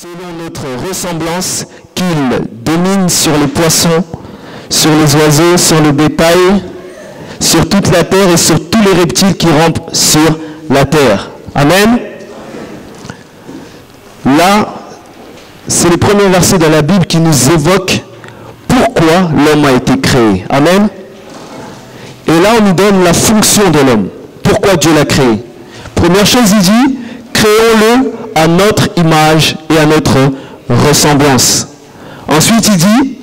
selon notre ressemblance, qu'il domine sur les poissons, sur les oiseaux, sur le bétail, sur toute la terre et sur tous les reptiles qui rampent sur la terre. Amen. Là, c'est le premier verset de la Bible qui nous évoque pourquoi l'homme a été créé. Amen. Et là, on nous donne la fonction de l'homme. Pourquoi Dieu l'a créé. Première chose, il dit, créons-le à notre image et à notre ressemblance. Ensuite, il dit,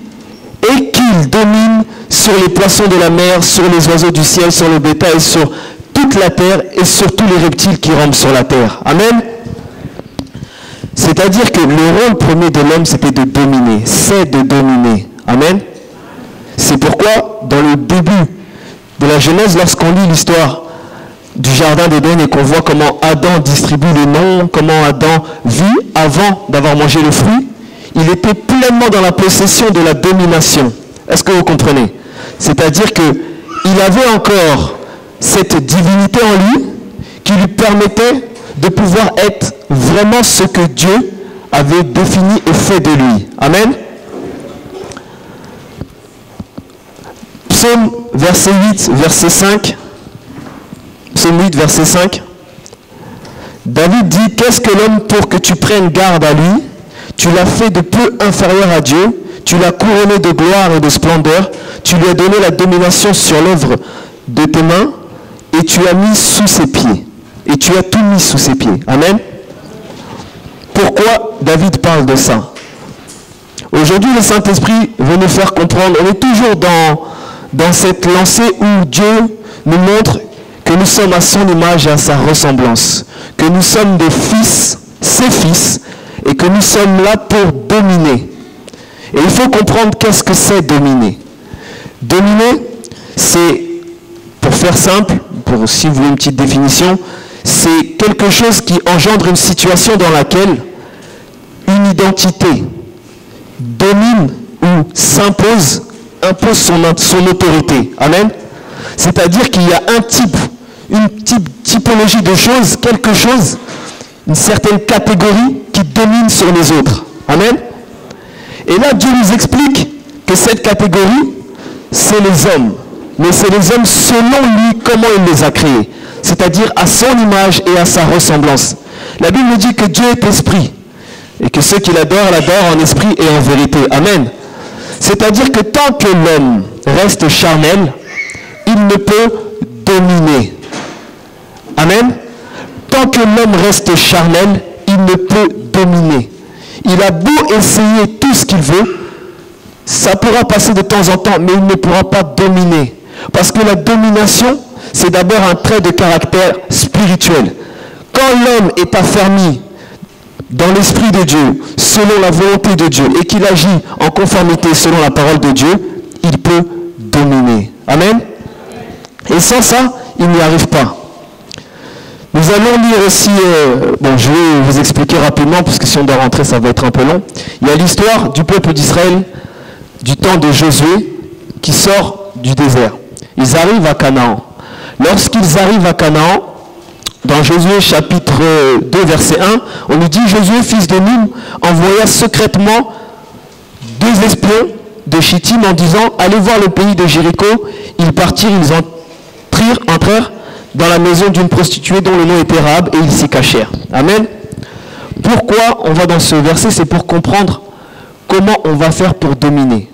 et qu'il domine sur les poissons de la mer, sur les oiseaux du ciel, sur le bétail, sur toute la terre et sur tous les reptiles qui rampent sur la terre. Amen. C'est-à-dire que le rôle premier de l'homme, c'était de dominer. C'est de dominer. Amen. C'est pourquoi, dans le début de la Genèse, lorsqu'on lit l'histoire du jardin d'Éden et qu'on voit comment Adam distribue les noms, comment Adam vit avant d'avoir mangé le fruit, il était pleinement dans la possession de la domination. Est-ce que vous comprenez? C'est-à-dire qu'il avait encore cette divinité en lui qui lui permettait de pouvoir être vraiment ce que Dieu avait défini et fait de lui. Amen. Psaume verset 8, verset 5. Psaume 8, verset 5. David dit, qu'est-ce que l'homme pour que tu prennes garde à lui? Tu l'as fait de peu inférieur à Dieu. Tu l'as couronné de gloire et de splendeur. Tu lui as donné la domination sur l'œuvre de tes mains. Et tu as mis sous ses pieds. Et tu as tout mis sous ses pieds. Amen. Pourquoi David parle de ça? Aujourd'hui, le Saint-Esprit veut nous faire comprendre. On est toujours dans cette lancée où Dieu nous montre que nous sommes à son image et à sa ressemblance. Que nous sommes des fils, ses fils, et que nous sommes là pour dominer. Et il faut comprendre qu'est-ce que c'est dominer. Dominer, c'est, pour faire simple, pour si vous voulez une petite définition, c'est quelque chose qui engendre une situation dans laquelle une identité domine ou s'impose, impose son autorité. Amen. C'est-à-dire qu'il y a un type, une typologie de choses, quelque chose, une certaine catégorie qui domine sur les autres. Amen. Et là, Dieu nous explique que cette catégorie, c'est les hommes. Mais c'est les hommes selon lui, comment il les a créés. C'est-à-dire à son image et à sa ressemblance. La Bible nous dit que Dieu est esprit. Et que ceux qui l'adorent, l'adorent en esprit et en vérité. Amen. C'est-à-dire que tant que l'homme reste charnel, il ne peut dominer. Amen. Tant que l'homme reste charnel, il ne peut dominer. Il a beau essayer tout ce qu'il veut, ça pourra passer de temps en temps, mais il ne pourra pas dominer. Parce que la domination, c'est d'abord un trait de caractère spirituel. Quand l'homme est affermi dans l'esprit de Dieu, selon la volonté de Dieu, et qu'il agit en conformité selon la parole de Dieu, il peut dominer. Amen. Et sans ça, il n'y arrive pas. Nous allons lire aussi, je vais vous expliquer rapidement, parce que si on doit rentrer, ça va être un peu long. Il y a l'histoire du peuple d'Israël, du temps de Josué, qui sort du désert. Ils arrivent à Canaan. Lorsqu'ils arrivent à Canaan, dans Josué chapitre 2, verset 1, on nous dit, Josué, fils de Nun, envoya secrètement 2 espions de Chittim en disant, allez voir le pays de Jéricho. Ils partirent, ils entrèrent dans la maison d'une prostituée dont le nom était Rahab et ils s'y cachèrent. Amen. Pourquoi on va dans ce verset? C'est pour comprendre comment on va faire pour dominer.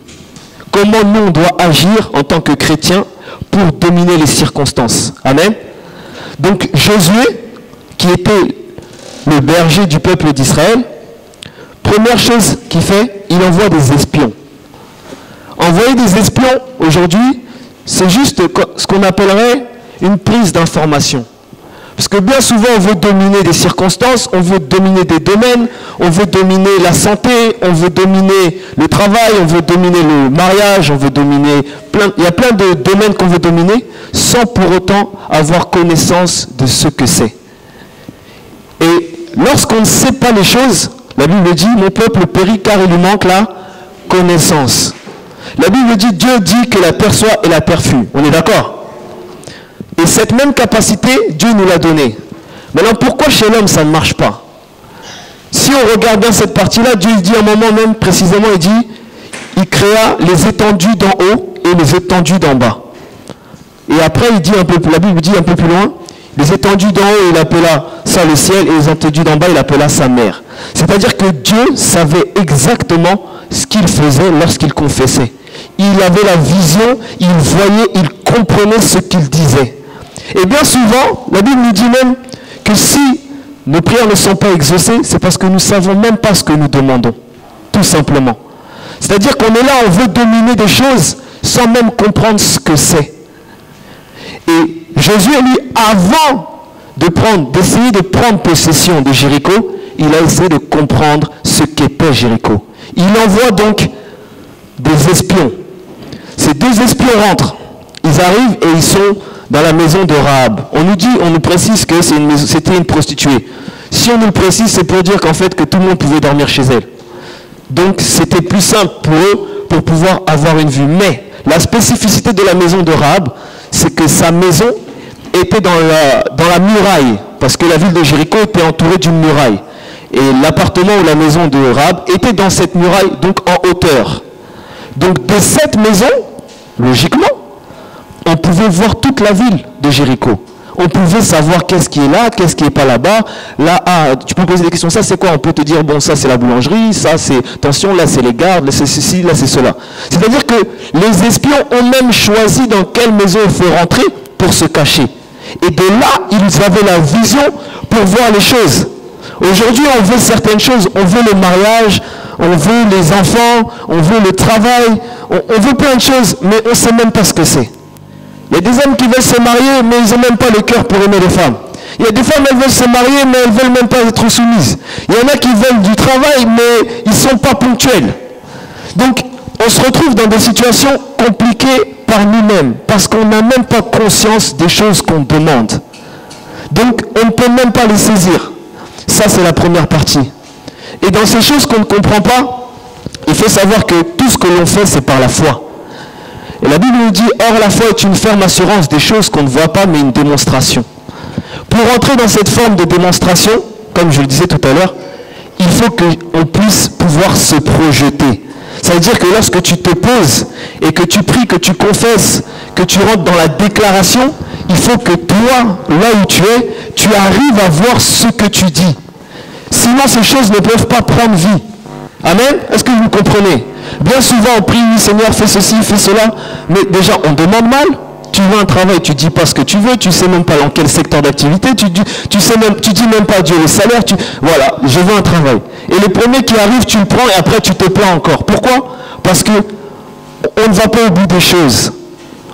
Comment nous on doit agir en tant que chrétiens pour dominer les circonstances. Amen. Donc Josué, qui était le berger du peuple d'Israël, première chose qu'il fait, il envoie des espions. Envoyer des espions aujourd'hui, c'est juste ce qu'on appellerait une prise d'information. Parce que bien souvent, on veut dominer des circonstances, on veut dominer des domaines, on veut dominer la santé, on veut dominer le travail, on veut dominer le mariage, on veut dominer il y a plein de domaines qu'on veut dominer sans pour autant avoir connaissance de ce que c'est. Et lorsqu'on ne sait pas les choses, la Bible dit, mon peuple périt car il lui manque la connaissance. La Bible dit, Dieu dit que la terre soit et la terre fut. On est d'accord? Et cette même capacité, Dieu nous l'a donnée. Maintenant, pourquoi chez l'homme ça ne marche pas? Si on regarde bien cette partie-là, Dieu dit à un moment même précisément, il dit, il créa les étendues d'en haut et les étendues d'en bas. Et après, il dit un peu, la Bible dit un peu plus loin, les étendues d'en haut, il appela ça le ciel, et les étendues d'en bas, il appela sa mère. C'est-à-dire que Dieu savait exactement ce qu'il faisait lorsqu'il confessait. Il avait la vision, il voyait, il comprenait ce qu'il disait. Et bien souvent, la Bible nous dit même que si nos prières ne sont pas exaucées, c'est parce que nous ne savons même pas ce que nous demandons. Tout simplement. C'est-à-dire qu'on est là, on veut dominer des choses sans même comprendre ce que c'est. Et Josué, lui, avant d'essayer de prendre possession de Jéricho, il a essayé de comprendre ce qu'était Jéricho. Il envoie donc des espions. Ces deux espions rentrent. Ils arrivent et ils sont dans la maison de Rahab. On nous précise que c'était une prostituée. Si on nous le précise, c'est pour dire qu'en fait, que tout le monde pouvait dormir chez elle. Donc, c'était plus simple pour eux pour pouvoir avoir une vue. Mais, la spécificité de la maison de Rahab, c'est que sa maison était dans la muraille. Parce que la ville de Jéricho était entourée d'une muraille. Et l'appartement ou la maison de Rahab était dans cette muraille, donc en hauteur. Donc, de cette maison, logiquement, on pouvait voir toute la ville de Jéricho. On pouvait savoir qu'est-ce qui est là, qu'est-ce qui n'est pas là-bas. Là, tu peux poser des questions, ça c'est quoi? On peut te dire, bon, ça c'est la boulangerie, ça c'est, attention, là c'est les gardes, là c'est ceci, là c'est cela. C'est-à-dire que les espions ont même choisi dans quelle maison il faut rentrer pour se cacher. Et de là, ils avaient la vision pour voir les choses. Aujourd'hui, on veut certaines choses, on veut le mariage, on veut les enfants, on veut le travail, on veut plein de choses, mais on ne sait même pas ce que c'est. Il y a des hommes qui veulent se marier, mais ils n'ont même pas le cœur pour aimer les femmes. Il y a des femmes, elles veulent se marier, mais elles ne veulent même pas être soumises. Il y en a qui veulent du travail, mais ils ne sont pas ponctuels. Donc, on se retrouve dans des situations compliquées par nous-mêmes, parce qu'on n'a même pas conscience des choses qu'on demande. Donc, on ne peut même pas les saisir. Ça, c'est la première partie. Et dans ces choses qu'on ne comprend pas, il faut savoir que tout ce que l'on fait, c'est par la foi. Et la Bible nous dit, or la foi est une ferme assurance des choses qu'on ne voit pas, mais une démonstration. Pour entrer dans cette forme de démonstration, comme je le disais tout à l'heure, il faut qu'on puisse pouvoir se projeter. Ça veut dire que lorsque tu te poses et que tu pries, que tu confesses, que tu rentres dans la déclaration, il faut que toi, là où tu es, tu arrives à voir ce que tu dis. Sinon, ces choses ne peuvent pas prendre vie. Amen? Est-ce que vous comprenez? Bien souvent, on prie, oui, Seigneur, fais ceci, fais cela. Mais déjà, on demande mal. Tu veux un travail, tu ne dis pas ce que tu veux. Tu ne sais même pas dans quel secteur d'activité. Tu dis même pas à Dieu le salaire. Voilà, je veux un travail. Et le premier qui arrive, tu le prends et après, tu te plains encore. Pourquoi? Parce qu'on ne va pas au bout des choses.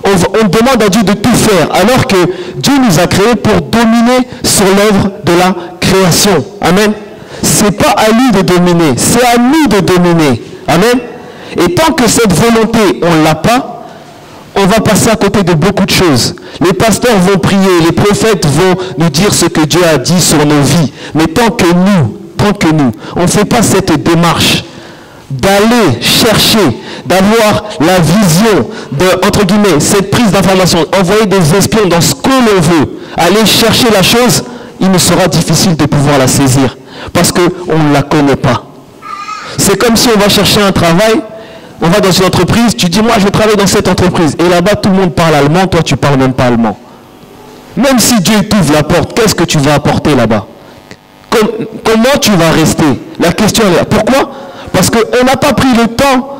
On demande à Dieu de tout faire. Alors que Dieu nous a créés pour dominer sur l'œuvre de la création. Amen. Ce n'est pas à lui de dominer, c'est à nous de dominer. Amen. Et tant que cette volonté, on ne l'a pas, on va passer à côté de beaucoup de choses. Les pasteurs vont prier, les prophètes vont nous dire ce que Dieu a dit sur nos vies. Mais tant que nous, on ne fait pas cette démarche d'aller chercher, d'avoir la vision de, entre guillemets, cette prise d'information, envoyer des espions dans ce que l'on veut, aller chercher la chose, il nous sera difficile de pouvoir la saisir. Parce qu'on ne la connaît pas. C'est comme si on va chercher un travail, on va dans une entreprise, tu dis, moi je vais travailler dans cette entreprise. Et là-bas, tout le monde parle allemand, toi tu ne parles même pas allemand. Même si Dieu t'ouvre la porte, qu'est-ce que tu vas apporter là-bas? Comment tu vas rester? La question est là. Pourquoi? Parce qu'on n'a pas pris le temps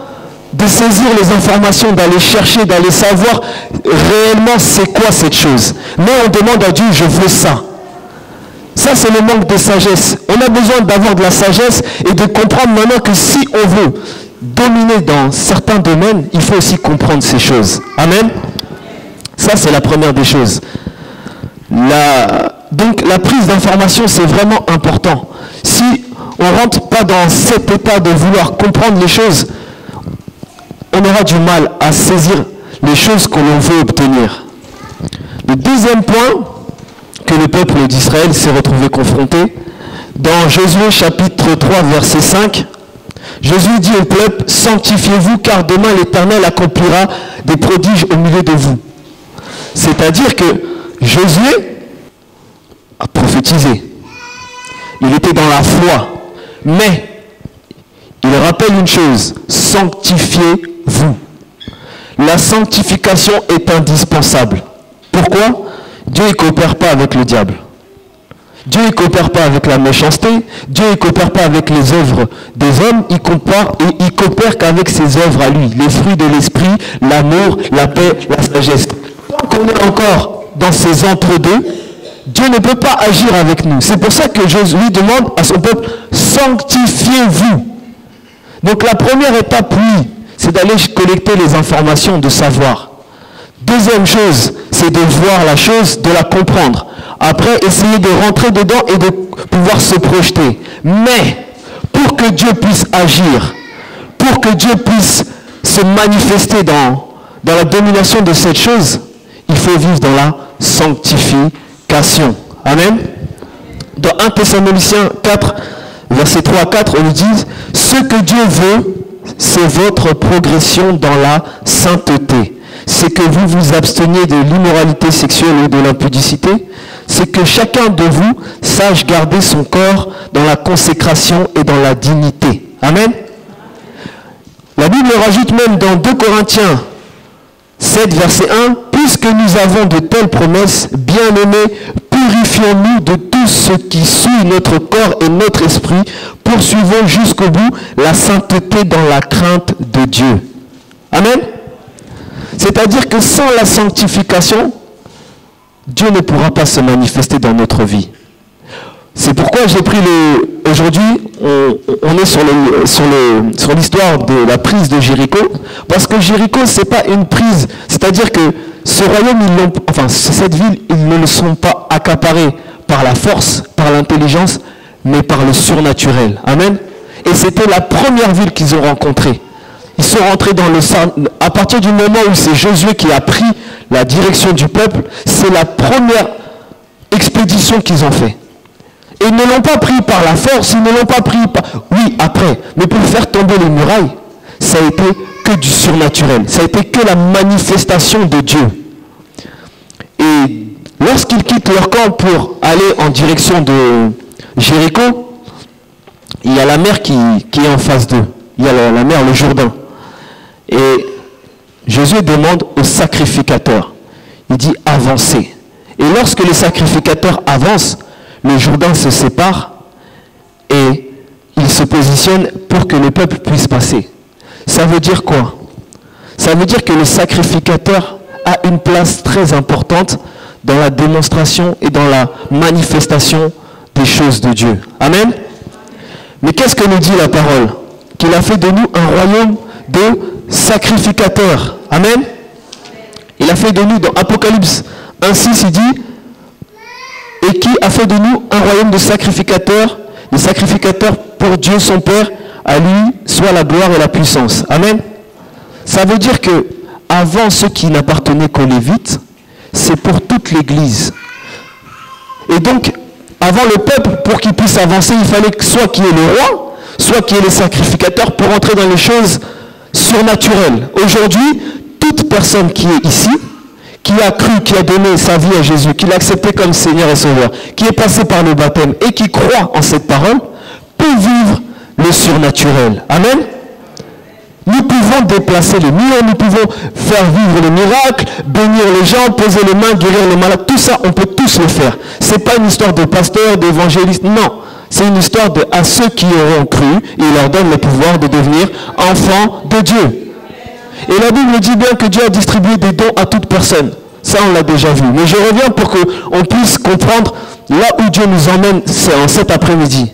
de saisir les informations, d'aller chercher, d'aller savoir réellement c'est quoi cette chose. Mais on demande à Dieu, je veux ça. Ça, c'est le manque de sagesse. On a besoin d'avoir de la sagesse et de comprendre maintenant que si on veut dominer dans certains domaines, il faut aussi comprendre ces choses. Amen. Ça, c'est la première des choses. Donc, la prise d'information, c'est vraiment important. Si on ne rentre pas dans cet état de vouloir comprendre les choses, on aura du mal à saisir les choses que l'on veut obtenir. Le deuxième point que le peuple d'Israël s'est retrouvé confronté, dans Josué chapitre 3 verset 5, Josué dit au peuple, sanctifiez-vous car demain l'Éternel accomplira des prodiges au milieu de vous. C'est-à-dire que Josué a prophétisé. Il était dans la foi. Mais, il rappelle une chose, sanctifiez-vous. La sanctification est indispensable. Pourquoi? Dieu ne coopère pas avec le diable. Dieu ne coopère pas avec la méchanceté. Dieu ne coopère pas avec les œuvres des hommes. Il coopère qu'avec ses œuvres à lui. Les fruits de l'esprit, l'amour, la paix, la sagesse. Tant qu'on est encore dans ces entre-deux, Dieu ne peut pas agir avec nous. C'est pour ça que Jésus demande à son peuple, sanctifiez-vous. Donc la première étape, oui, c'est d'aller collecter les informations, de savoir. Deuxième chose, c'est de voir la chose, de la comprendre. Après, essayer de rentrer dedans et de pouvoir se projeter. Mais, pour que Dieu puisse agir, pour que Dieu puisse se manifester dans la domination de cette chose, il faut vivre dans la sanctification. Amen. Dans 1 Thessaloniciens 4, versets 3 à 4, on nous dit, « Ce que Dieu veut, c'est votre progression dans la sainteté. C'est que vous vous absteniez de l'immoralité sexuelle ou de l'impudicité. C'est que chacun de vous sache garder son corps dans la consécration et dans la dignité. » Amen. La Bible rajoute même dans 2 Corinthiens 7, verset 1, « Puisque nous avons de telles promesses, bien-aimés, purifions-nous de tout ce qui souille notre corps et notre esprit, poursuivons jusqu'au bout la sainteté dans la crainte de Dieu. » Amen. C'est-à-dire que sans la sanctification, Dieu ne pourra pas se manifester dans notre vie. C'est pourquoi j'ai pris aujourd'hui, on est sur l'histoire de la prise de Jéricho, parce que Jéricho, c'est pas une prise, c'est-à-dire que ce royaume, cette ville, ils ne le sont pas accaparés par la force, par l'intelligence, mais par le surnaturel. Amen. Et c'était la première ville qu'ils ont rencontrée. Ils sont rentrés dans le sang. À partir du moment où c'est Josué qui a pris la direction du peuple, c'est la première expédition qu'ils ont fait. Et ils ne l'ont pas pris par la force, ils ne l'ont pas pris par... Oui, après, mais pour faire tomber les murailles, ça a été que du surnaturel. Ça a été que la manifestation de Dieu. Et lorsqu'ils quittent leur camp pour aller en direction de Jéricho, il y a la mer qui est en face d'eux. Il y a la mer, le Jourdain. Et Jésus demande aux sacrificateurs. Il dit avancez. Et lorsque les sacrificateurs avancent, le Jourdain se sépare et il se positionne pour que le peuple puisse passer. Ça veut dire quoi? Ça veut dire que le sacrificateur a une place très importante dans la démonstration et dans la manifestation des choses de Dieu. Amen. Mais qu'est-ce que nous dit la parole? Qu'il a fait de nous un royaume de sacrificateurs. Amen. Il a fait de nous, dans Apocalypse 1,6, il dit, et qui a fait de nous un royaume de sacrificateurs, des sacrificateurs pour Dieu son Père, à lui soit la gloire et la puissance. Amen. Ça veut dire que avant ceux qui n'appartenaient qu'aux Lévites, c'est pour toute l'Église. Et donc, avant le peuple, pour qu'il puisse avancer, il fallait soit qu'il y ait le roi, soit qu'il y ait les sacrificateurs pour entrer dans les choses surnaturelles. Aujourd'hui, toute personne qui est ici, qui a cru, qui a donné sa vie à Jésus, qui l'a accepté comme Seigneur et Sauveur, qui est passé par le baptême et qui croit en cette parole, peut vivre le surnaturel. Amen. Nous pouvons déplacer les murs, nous pouvons faire vivre les miracles, bénir les gens, poser les mains, guérir les malades. Tout ça, on peut tous le faire. Ce n'est pas une histoire de pasteur, d'évangéliste, non. C'est une histoire de à ceux qui auront cru, il leur donne le pouvoir de devenir enfants de Dieu. Et la Bible dit bien que Dieu a distribué des dons à toute personne. Ça, on l'a déjà vu. Mais je reviens pour qu'on puisse comprendre là où Dieu nous emmène en cet après-midi.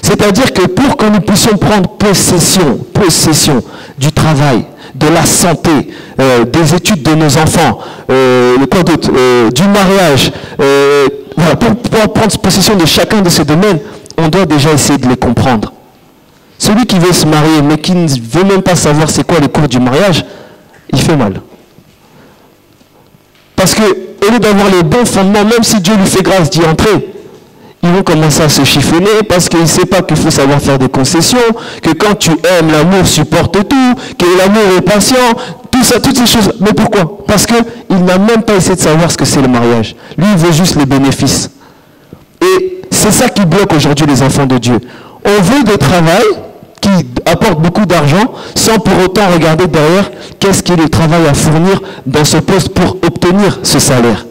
C'est-à-dire que pour que nous puissions prendre possession du travail, de la santé, des études de nos enfants, du mariage, voilà, pour pouvoir prendre possession de chacun de ces domaines, on doit déjà essayer de les comprendre. Celui qui veut se marier, mais qui ne veut même pas savoir c'est quoi les cours du mariage, il fait mal. Parce que, au lieu d'avoir les bons fondements, même si Dieu lui fait grâce d'y entrer, ils vont commencer à se chiffonner parce qu'ils ne savent pas qu'il faut savoir faire des concessions, que quand tu aimes, l'amour supporte tout, que l'amour est patient, tout ça, toutes ces choses. Mais pourquoi? Parce qu'il n'a même pas essayé de savoir ce que c'est le mariage. Lui, il veut juste les bénéfices. Et c'est ça qui bloque aujourd'hui les enfants de Dieu. On veut des travail qui apportent beaucoup d'argent sans pour autant regarder derrière qu'est-ce qui est le travail à fournir dans ce poste pour obtenir ce salaire.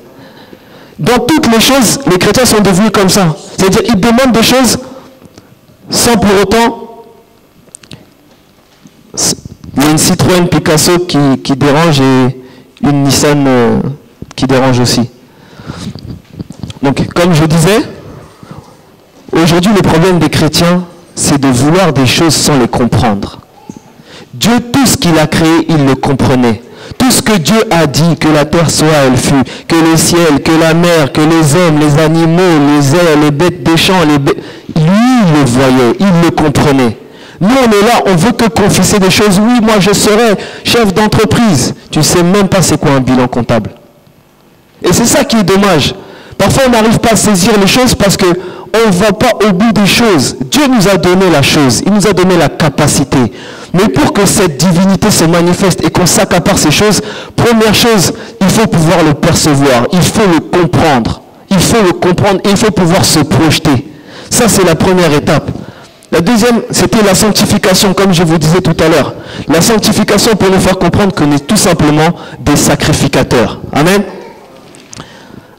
Dans toutes les choses, les chrétiens sont devenus comme ça. C'est-à-dire qu'ils demandent des choses sans pour autant... Il y a une Citroën Picasso qui dérange et une Nissan qui dérange aussi. Donc, comme je disais, aujourd'hui, le problème des chrétiens, c'est de vouloir des choses sans les comprendre. Dieu, tout ce qu'il a créé, il le comprenait. Tout ce que Dieu a dit, que la terre soit, elle fut, que le ciel, que la mer, que les hommes, les animaux, les airs, les bêtes des champs, lui, il le voyait, il le comprenait. Nous, on est là, on veut que confesser des choses. Oui, moi, je serai chef d'entreprise. Tu ne sais même pas c'est quoi un bilan comptable. Et c'est ça qui est dommage. Parfois, on n'arrive pas à saisir les choses parce qu'on ne va pas au bout des choses. Dieu nous a donné la chose. Il nous a donné la capacité. Mais pour que cette divinité se manifeste et qu'on s'accapare ces choses, première chose, il faut pouvoir le percevoir. Il faut le comprendre. Il faut le comprendre et il faut pouvoir se projeter. Ça, c'est la première étape. La deuxième, c'était la sanctification, comme je vous disais tout à l'heure. La sanctification pour nous faire comprendre qu'on est tout simplement des sacrificateurs. Amen.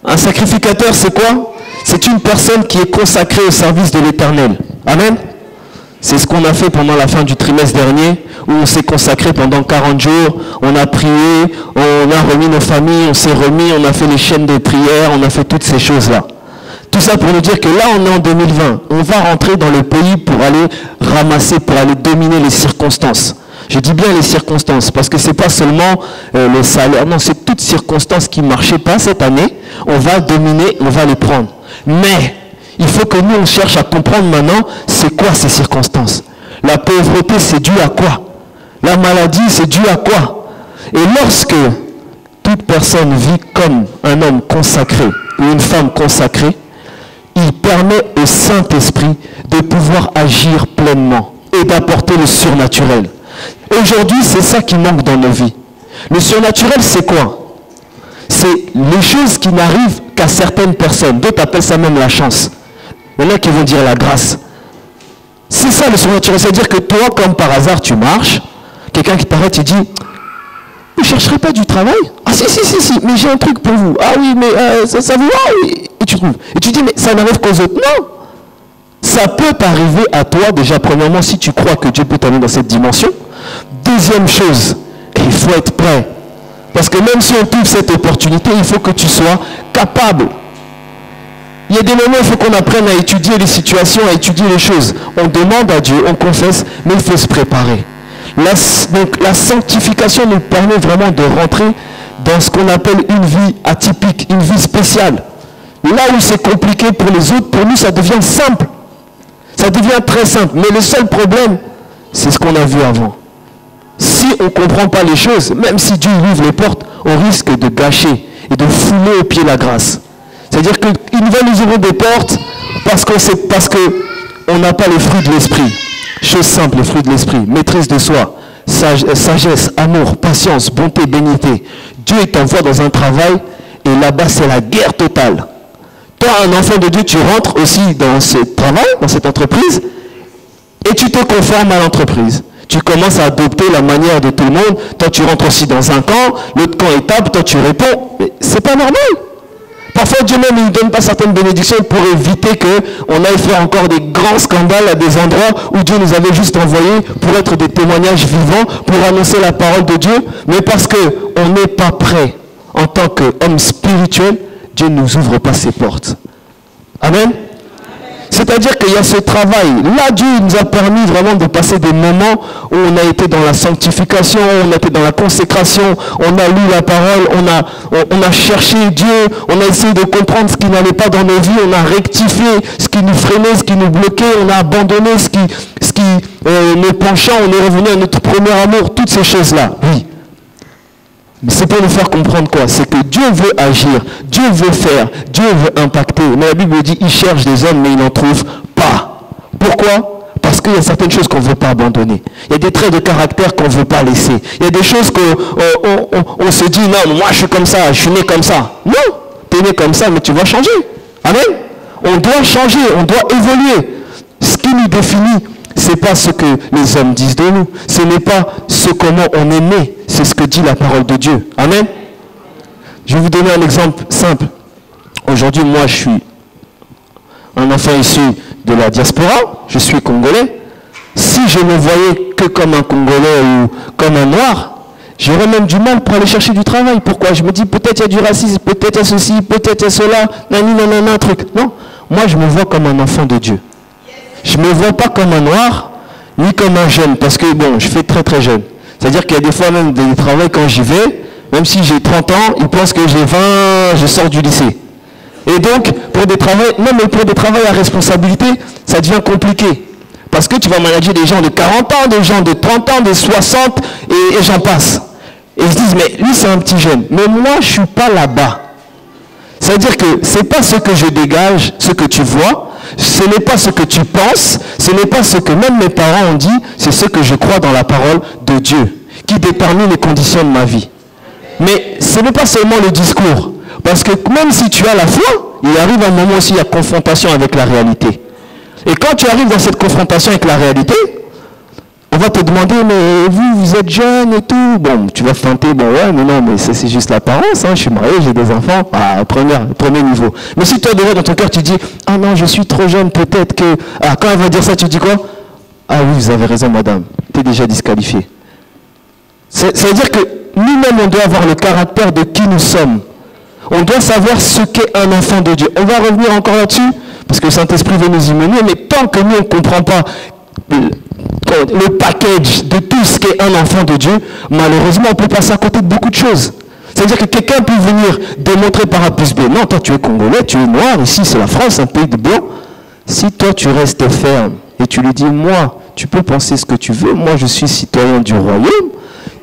Un sacrificateur, c'est quoi? C'est une personne qui est consacrée au service de l'Éternel. Amen. C'est ce qu'on a fait pendant la fin du trimestre dernier, où on s'est consacré pendant 40 jours, on a prié, on a remis nos familles, on s'est remis, on a fait les chaînes de prière, on a fait toutes ces choses-là. Tout ça pour nous dire que là, on est en 2020. On va rentrer dans le pays pour aller ramasser, pour aller dominer les circonstances. Je dis bien les circonstances, parce que ce n'est pas seulement le salaire. Non, c'est toutes circonstances qui ne marchaient pas cette année. On va dominer, on va les prendre. Mais, il faut que nous, on cherche à comprendre maintenant, c'est quoi ces circonstances. La pauvreté, c'est dû à quoi? La maladie, c'est dû à quoi? Et lorsque toute personne vit comme un homme consacré ou une femme consacrée, il permet au Saint-Esprit de pouvoir agir pleinement et d'apporter le surnaturel. Aujourd'hui, c'est ça qui manque dans nos vies. Le surnaturel, c'est quoi? C'est les choses qui n'arrivent qu'à certaines personnes. D'autres appellent ça même la chance. Il y en a qui vont dire la grâce. C'est ça le surnaturel. C'est-à-dire que toi, comme par hasard, tu marches, quelqu'un qui t'arrête, il dit, vous ne chercherez pas du travail? Ah si, mais j'ai un truc pour vous. Ah oui, mais ça vous va? Oui. Et tu trouves. Et tu dis, mais ça n'arrive qu'aux autres. Non. Ça peut t'arriver à toi, déjà, premièrement, si tu crois que Dieu peut t'amener dans cette dimension. Deuxième chose, il faut être prêt. Parce que même si on trouve cette opportunité, il faut que tu sois capable. Il y a des moments où il faut qu'on apprenne à étudier les situations, à étudier les choses. On demande à Dieu, on confesse, mais il faut se préparer. Donc la sanctification nous permet vraiment de rentrer dans ce qu'on appelle une vie atypique, une vie spéciale. Là où c'est compliqué pour les autres, pour nous ça devient simple. Ça devient très simple. Mais le seul problème, c'est ce qu'on a vu avant. Si on ne comprend pas les choses, même si Dieu ouvre les portes, on risque de gâcher et de fouler au pied la grâce. C'est-à-dire qu'il va nous ouvrir des portes parce qu'on n'a pas les fruits de l'esprit. Chose simple, les fruits de l'esprit. Maîtrise de soi, sagesse, amour, patience, bonté, bénité. Dieu t'envoie dans un travail et là-bas c'est la guerre totale. Toi, un enfant de Dieu, tu rentres aussi dans ce travail, dans cette entreprise, et tu te conformes à l'entreprise. Tu commences à adopter la manière de tout le monde. Toi, tu rentres aussi dans un camp, l'autre camp est table, toi tu réponds. Mais c'est pas normal. Parfois, Dieu même, il ne donne pas certaines bénédictions pour éviter qu'on aille faire encore des grands scandales à des endroits où Dieu nous avait juste envoyés pour être des témoignages vivants, pour annoncer la parole de Dieu. Mais parce qu'on n'est pas prêt en tant qu'homme spirituel, Dieu ne nous ouvre pas ses portes. Amen. C'est-à-dire qu'il y a ce travail. Là, Dieu nous a permis vraiment de passer des moments où on a été dans la sanctification, on a été dans la consécration, on a lu la parole, on a cherché Dieu, on a essayé de comprendre ce qui n'allait pas dans nos vies, on a rectifié ce qui nous freinait, ce qui nous bloquait, on a abandonné ce qui nous penchait, on est revenu à notre premier amour, toutes ces choses-là. Oui. Mais c'est pour nous faire comprendre quoi? C'est que Dieu veut agir, Dieu veut faire, Dieu veut impacter. Mais la Bible dit, il cherche des hommes, mais il n'en trouve pas. Pourquoi? Parce qu'il y a certaines choses qu'on ne veut pas abandonner. Il y a des traits de caractère qu'on ne veut pas laisser. Il y a des choses qu'on se dit, non, moi je suis comme ça, je suis né comme ça. Non, tu es né comme ça, mais tu vas changer. Amen. On doit changer, on doit évoluer. Ce qui nous définit, ce n'est pas ce que les hommes disent de nous. Ce n'est pas ce comment on est né. C'est ce que dit la parole de Dieu. Amen. Je vais vous donner un exemple simple. Aujourd'hui, moi, je suis un enfant issu de la diaspora. Je suis congolais. Si je me voyais que comme un Congolais ou comme un Noir, j'aurais même du mal pour aller chercher du travail. Pourquoi? Je me dis, peut-être il y a du racisme, peut-être il y a ceci, peut-être il y a cela, nanana, truc. Non, moi je me vois comme un enfant de Dieu. Je ne me vois pas comme un Noir, ni comme un jeune, parce que bon, je fais très très jeune. C'est-à-dire qu'il y a des fois même des travails quand j'y vais, même si j'ai 30 ans, ils pensent que j'ai 20, je sors du lycée. Et donc, pour des travaux, même pour des travaux à responsabilité, ça devient compliqué. Parce que tu vas manager des gens de 40 ans, des gens de 30 ans, de 60, et j'en passe. Et ils se disent, mais lui c'est un petit jeune. Mais moi, je ne suis pas là-bas. C'est-à-dire que ce n'est pas ce que je dégage, ce que tu vois, ce n'est pas ce que tu penses, ce n'est pas ce que même mes parents ont dit, c'est ce que je crois dans la parole de Dieu, qui détermine les conditions de ma vie. Mais ce n'est pas seulement le discours. Parce que même si tu as la foi, il arrive un moment aussi, il y a confrontation avec la réalité. Et quand tu arrives dans cette confrontation avec la réalité, on va te demander, mais vous êtes jeune et tout. Bon, tu vas feinter, bon ouais, mais non, mais c'est juste l'apparence, hein, je suis marié, j'ai des enfants, premier niveau. Mais si toi déjà dans ton cœur tu dis, ah non, je suis trop jeune, peut-être que... Ah, quand elle va dire ça, tu dis quoi? Ah oui, vous avez raison madame, tu es déjà disqualifié. Ça veut dire que nous-mêmes, on doit avoir le caractère de qui nous sommes. On doit savoir ce qu'est un enfant de Dieu. On va revenir encore là-dessus, parce que le Saint-Esprit veut nous y mener, mais tant que nous, on ne comprend pas le package de tout ce qu'est un enfant de Dieu, malheureusement, on peut passer à côté de beaucoup de choses. C'est-à-dire que quelqu'un peut venir démontrer par A plus B. Non, toi, tu es Congolais, tu es noir, ici, c'est la France, un pays de blancs. Si toi, tu restes ferme et tu lui dis, moi, tu peux penser ce que tu veux, moi, je suis citoyen du royaume,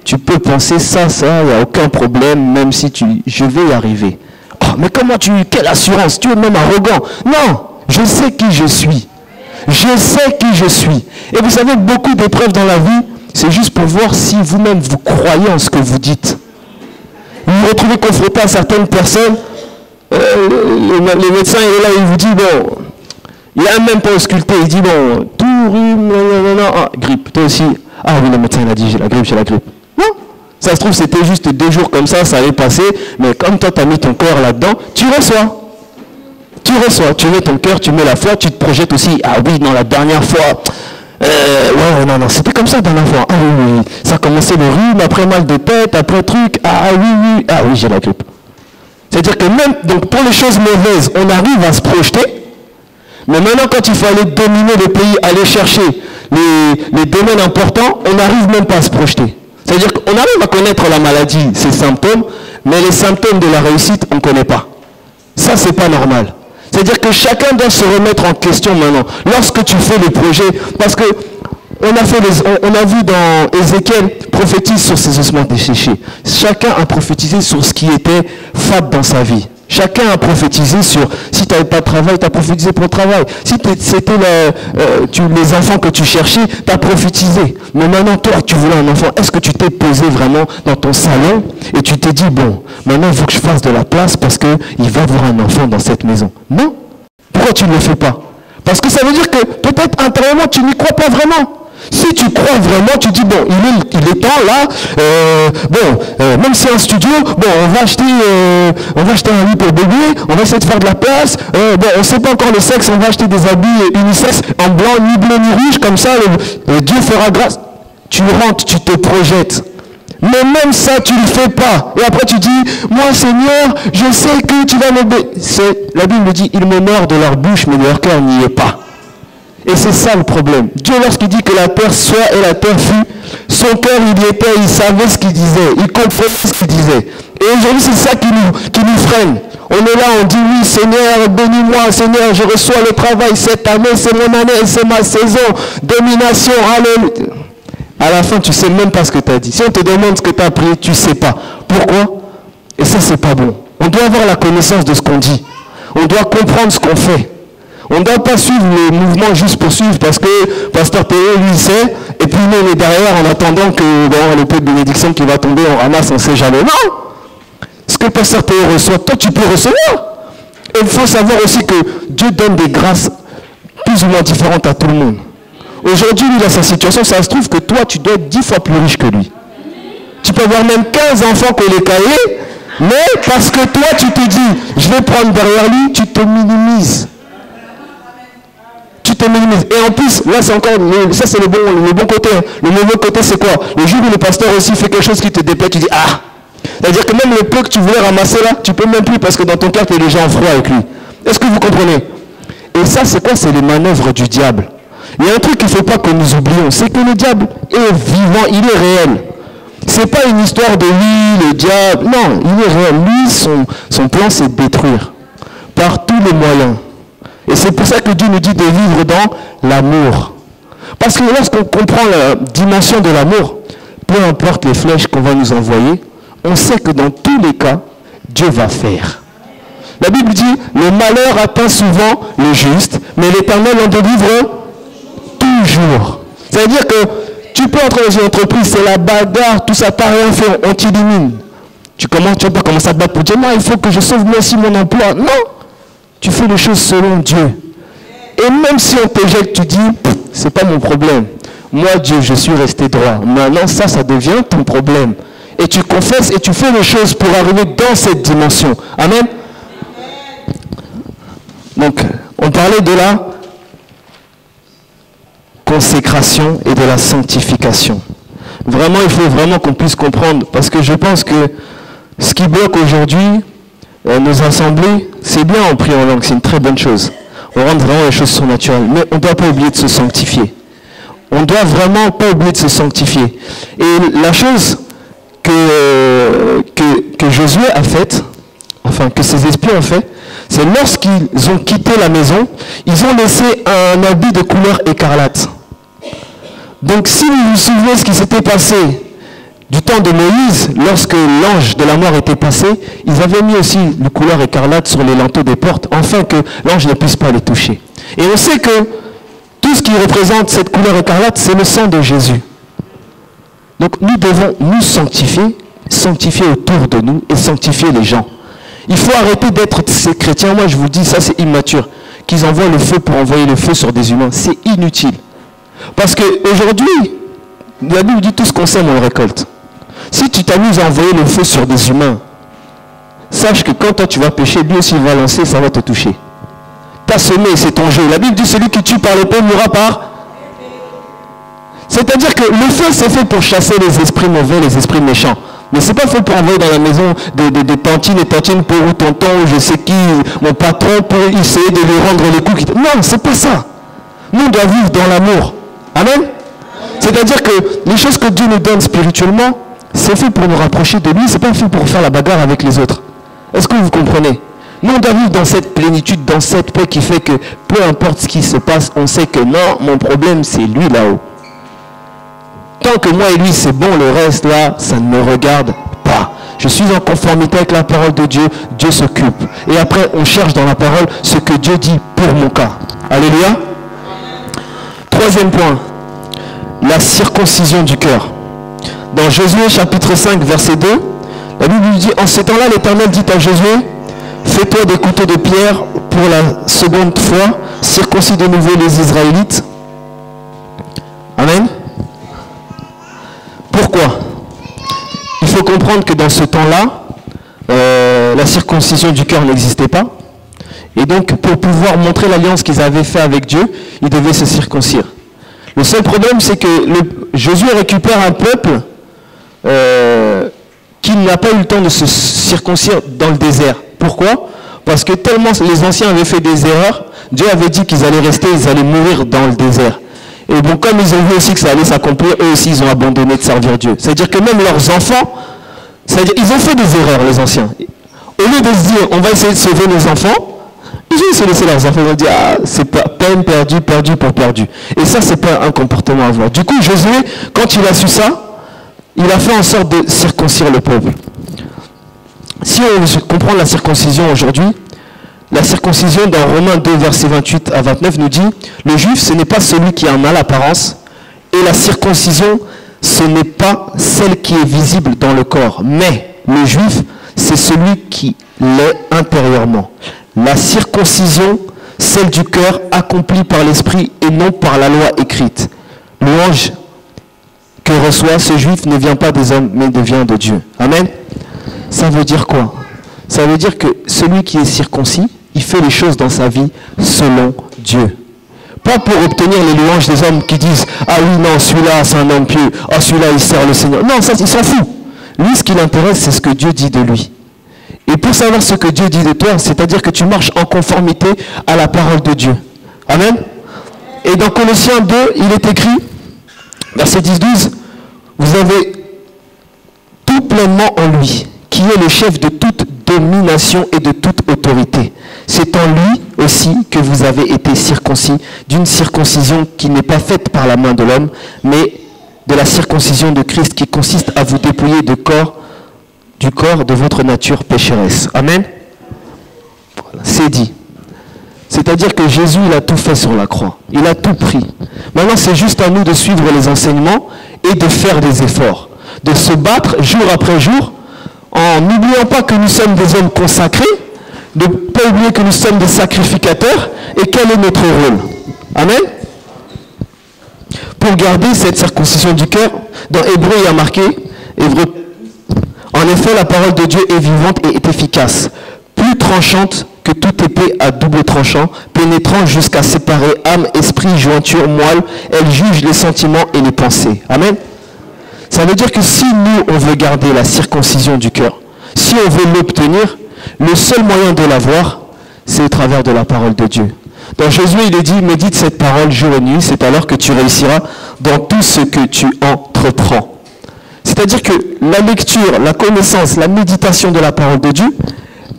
tu peux penser ça, il n'y a aucun problème, même si je vais y arriver. Oh, mais comment quelle assurance, tu es même arrogant. Non, je sais qui je suis. Je sais qui je suis. Et vous savez, beaucoup d'épreuves dans la vie, c'est juste pour voir si vous-même vous croyez en ce que vous dites. Vous vous retrouvez confronté à certaines personnes, le médecin est là, il vous dit, bon, il n'a même pas ausculté, il dit, bon, tout rhume, ah, grippe, toi aussi. Ah oui, le médecin il a dit, j'ai la grippe. Non, ça se trouve c'était juste 2 jours comme ça allait passer, mais comme toi tu as mis ton cœur là-dedans, tu reçois, tu mets ton cœur, tu mets la foi, tu te projettes aussi, ah oui, non, la dernière fois, ouais, non, c'était comme ça la dernière fois, ah oui, ça a commencé le rhume, après mal de tête, après truc, ah oui, j'ai la grippe. C'est-à-dire que même, donc pour les choses mauvaises, on arrive à se projeter, mais maintenant quand il faut aller dominer le pays, aller chercher les domaines importants, on n'arrive même pas à se projeter. C'est-à-dire qu'on arrive à connaître la maladie, ses symptômes, mais les symptômes de la réussite, on ne connaît pas. Ça, c'est pas normal. C'est-à-dire que chacun doit se remettre en question maintenant. Lorsque tu fais le projet, parce que on a vu dans Ézéchiel, prophétise sur ses ossements desséchés. Chacun a prophétisé sur ce qui était fat dans sa vie. Chacun a prophétisé sur, si tu n'avais pas de travail, tu as prophétisé pour le travail. Si c'était les enfants que tu cherchais, tu as prophétisé. Mais maintenant, toi, tu voulais un enfant. Est-ce que tu t'es posé vraiment dans ton salon et tu t'es dit, bon, maintenant, il faut que je fasse de la place parce qu'il va y avoir un enfant dans cette maison? Non. Pourquoi tu ne le fais pas? Parce que ça veut dire que peut-être intérieurement, tu n'y crois pas vraiment. Si tu crois vraiment, tu dis, bon, il est temps là, même si c'est un studio, bon, on va acheter un lit pour bébé, on va essayer de faire de la place, on ne sait pas encore le sexe, on va acheter des habits unisex en blanc, ni bleu ni rouge, comme ça, Dieu fera grâce. Tu rentres, tu te projettes. Mais même ça, tu ne le fais pas. Et après tu dis, moi Seigneur, je sais que tu vas me... La Bible dit, ils m'honorent de leur bouche, mais leur cœur n'y est pas. Et c'est ça le problème. Dieu, lorsqu'il dit que la terre soit et la terre fut, son cœur il y était, il savait ce qu'il disait, il comprenait ce qu'il disait. Et aujourd'hui, c'est ça qui nous freine. On est là, on dit oui, Seigneur, bénis-moi, Seigneur, je reçois le travail cette année, c'est mon année, c'est ma saison, domination, alléluia. À la fin, tu ne sais même pas ce que tu as dit. Si on te demande ce que tu as prié, tu ne sais pas. Pourquoi? Et ça, c'est pas bon. On doit avoir la connaissance de ce qu'on dit. On doit comprendre ce qu'on fait. On ne doit pas suivre le mouvement juste pour suivre parce que Pasteur Théo, lui, il sait, et puis nous, on est derrière en attendant que le peu de bénédiction qui va tomber, on ramasse, on sait jamais. Non! Ce que Pasteur Théo reçoit, toi, tu peux recevoir. Et il faut savoir aussi que Dieu donne des grâces plus ou moins différente à tout le monde. Aujourd'hui, lui, dans sa situation, ça se trouve que toi, tu dois être 10 fois plus riche que lui. Tu peux avoir même 15 enfants que les cahiers, mais parce que toi, tu te dis, je vais prendre derrière lui, tu te minimises. Tu te minimises. Et en plus, là, c'est encore, ça c'est le bon côté. Le mauvais côté, c'est quoi? Le jour où le pasteur aussi fait quelque chose qui te déplaît, tu dis, ah! C'est-à-dire que même le peu que tu voulais ramasser là, tu peux même plus parce que dans ton cœur, tu es déjà en froid avec lui. Est-ce que vous comprenez? Et ça, c'est quoi? C'est les manœuvres du diable. Il y a un truc qu'il ne faut pas que nous oublions, c'est que le diable est vivant, il est réel. Ce n'est pas une histoire de lui, le diable. Non, il est réel. Lui, son plan, c'est de détruire. Par tous les moyens. Et c'est pour ça que Dieu nous dit de vivre dans l'amour. Parce que lorsqu'on comprend la dimension de l'amour, peu importe les flèches qu'on va nous envoyer, on sait que dans tous les cas, Dieu va faire. La Bible dit, le malheur atteint souvent le juste, mais l'Éternel en délivre toujours. C'est-à-dire que tu peux entrer dans une entreprise, c'est la bagarre, tout ça, t'as rien fait, on t'élimine. Tu vas pas commencer à te battre pour dire, non, il faut que je sauve moi aussi mon emploi. Non, tu fais les choses selon Dieu. Et même si on t'éjecte, tu dis, c'est pas mon problème. Moi, Dieu, je suis resté droit. Maintenant, ça devient ton problème. Et tu confesses et tu fais les choses pour arriver dans cette dimension. Amen. Donc, on parlait de la consécration et de la sanctification. Vraiment, il faut vraiment qu'on puisse comprendre, parce que je pense que ce qui bloque aujourd'hui nos assemblées, c'est bien en priant en langue, c'est une très bonne chose. On rend vraiment les choses surnaturelles, mais on ne doit pas oublier de se sanctifier. On ne doit vraiment pas oublier de se sanctifier. Et la chose que Josué a faite, enfin que ses esprits ont fait, c'est lorsqu'ils ont quitté la maison, ils ont laissé un habit de couleur écarlate. Donc si vous vous souvenez ce qui s'était passé du temps de Moïse, lorsque l'ange de la mort était passé, ils avaient mis aussi une couleur écarlate sur les linteaux des portes, afin que l'ange ne puisse pas les toucher. Et on sait que tout ce qui représente cette couleur écarlate, c'est le sang de Jésus. Donc nous devons nous sanctifier autour de nous et sanctifier les gens. Il faut arrêter d'être ces chrétiens, moi je vous dis, ça c'est immature, qu'ils envoient le feu pour envoyer le feu sur des humains. C'est inutile. Parce qu'aujourd'hui, la Bible dit tout ce qu'on sème, on le récolte. Si tu t'amuses à envoyer le feu sur des humains, sache que quand toi tu vas pécher, lui aussi il va lancer, ça va te toucher. Tu as semé, c'est ton jeu. La Bible dit celui qui tue par l'épée mourra par. C'est-à-dire que le feu c'est fait pour chasser les esprits mauvais, les esprits méchants. Mais c'est pas fait pour envoyer dans la maison des tantines et tantines pour ou tonton, je sais qui, mon patron, pour essayer de lui rendre les coups. Non, c'est pas ça. Nous on doit vivre dans l'amour. Amen. C'est-à-dire que les choses que Dieu nous donne spirituellement, c'est fait pour nous rapprocher de lui, c'est pas fait pour faire la bagarre avec les autres. Est-ce que vous comprenez? Nous on doit vivre dans cette plénitude, dans cette paix qui fait que peu importe ce qui se passe, on sait que non, mon problème c'est lui là-haut. Tant que moi et lui c'est bon, le reste là, ça ne me regarde pas. Je suis en conformité avec la parole de Dieu, Dieu s'occupe. Et après on cherche dans la parole ce que Dieu dit pour mon cas. Alléluia. Troisième point, la circoncision du cœur. Dans Josué chapitre 5 verset 2, la Bible nous dit, en ce temps-là l'Éternel dit à Josué, fais-toi des couteaux de pierre pour la seconde fois, circoncis de nouveau les Israélites. Amen. Pourquoi? Il faut comprendre que dans ce temps-là, la circoncision du cœur n'existait pas. Et donc, pour pouvoir montrer l'alliance qu'ils avaient faite avec Dieu, ils devaient se circoncire. Le seul problème, c'est que Josué récupère un peuple qui n'a pas eu le temps de se circoncire dans le désert. Pourquoi? Parce que tellement les anciens avaient fait des erreurs, Dieu avait dit qu'ils allaient rester, ils allaient mourir dans le désert. Et bon, comme ils ont vu aussi que ça allait s'accomplir, eux aussi, ils ont abandonné de servir Dieu. C'est-à-dire que même leurs enfants, c'est-à-dire ils ont fait des erreurs, les anciens. Au lieu de se dire, on va essayer de sauver nos enfants, ils vont se laisser leurs enfants, ils vont dire, ah, c'est pas peine perdue, perdu pour perdu. Et ça, c'est pas un comportement à avoir. Du coup, Josué, quand il a su ça, il a fait en sorte de circoncire le peuple. Si on comprend la circoncision aujourd'hui, la circoncision dans Romains 2, versets 28 à 29 nous dit, le juif, ce n'est pas celui qui a un mal apparence, et la circoncision, ce n'est pas celle qui est visible dans le corps, mais le juif, c'est celui qui l'est intérieurement. La circoncision, celle du cœur accomplie par l'esprit et non par la loi écrite. Louange que reçoit ce juif ne vient pas des hommes, mais vient de Dieu. Amen. Ça veut dire quoi? Ça veut dire que celui qui est circoncis, il fait les choses dans sa vie selon Dieu. Pas pour obtenir les louanges des hommes qui disent « Ah oui, non, celui-là, c'est un homme pieux. Ah, celui-là, il sert le Seigneur. » Non, ça, il s'en fout. Lui, ce qui l'intéresse, c'est ce que Dieu dit de lui. Et pour savoir ce que Dieu dit de toi, c'est-à-dire que tu marches en conformité à la parole de Dieu. Amen. Et dans Colossiens 2, il est écrit, verset 10-12, « Vous avez tout pleinement en lui, qui est le chef de toute domination et de toute autorité. C'est en lui aussi que vous avez été circoncis d'une circoncision qui n'est pas faite par la main de l'homme, mais de la circoncision de Christ qui consiste à vous dépouiller du corps de votre nature pécheresse. » Amen. Voilà, c'est dit. C'est-à-dire que Jésus, il a tout fait sur la croix. Il a tout pris. Maintenant, c'est juste à nous de suivre les enseignements et de faire des efforts. De se battre jour après jour en n'oubliant pas que nous sommes des hommes consacrés, de ne pas oublier que nous sommes des sacrificateurs et quel est notre rôle. Amen. Pour garder cette circoncision du cœur, dans Hébreu, il y a marqué, en effet, la parole de Dieu est vivante et est efficace, plus tranchante que toute épée à double tranchant, pénétrant jusqu'à séparer âme, esprit, jointure, moelle, elle juge les sentiments et les pensées. Amen. Ça veut dire que si nous, on veut garder la circoncision du cœur, si on veut l'obtenir, le seul moyen de l'avoir, c'est au travers de la parole de Dieu. Dans Josué, il est dit, médite cette parole jour et nuit, c'est alors que tu réussiras dans tout ce que tu entreprends. C'est-à-dire que la lecture, la connaissance, la méditation de la parole de Dieu,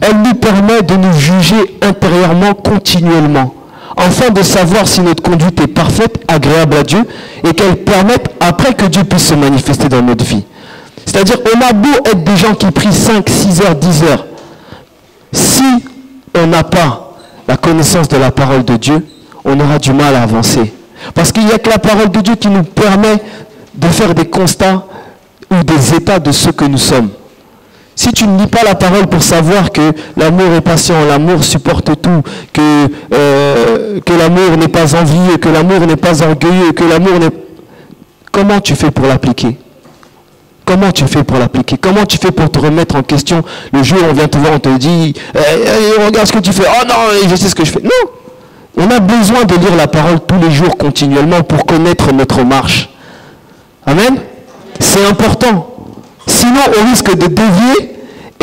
elle nous permet de nous juger intérieurement continuellement, afin de savoir si notre conduite est parfaite, agréable à Dieu, et qu'elle permette après que Dieu puisse se manifester dans notre vie. C'est-à-dire, on a beau être des gens qui prient 5, 6 heures, 10 heures, si on n'a pas la connaissance de la parole de Dieu, on aura du mal à avancer. Parce qu'il n'y a que la parole de Dieu qui nous permet de faire des constats ou des états de ce que nous sommes. Si tu ne lis pas la parole pour savoir que l'amour est patient, l'amour supporte tout, que l'amour n'est pas envieux, que l'amour n'est pas orgueilleux, que l'amour n'est... Comment tu fais pour l'appliquer? Comment tu fais pour l'appliquer? Comment tu fais pour te remettre en question? Le jour où on vient te voir, on te dit regarde ce que tu fais. Oh non, je sais ce que je fais. Non. On a besoin de lire la parole tous les jours continuellement pour connaître notre marche. Amen. C'est important. Sinon, on risque de dévier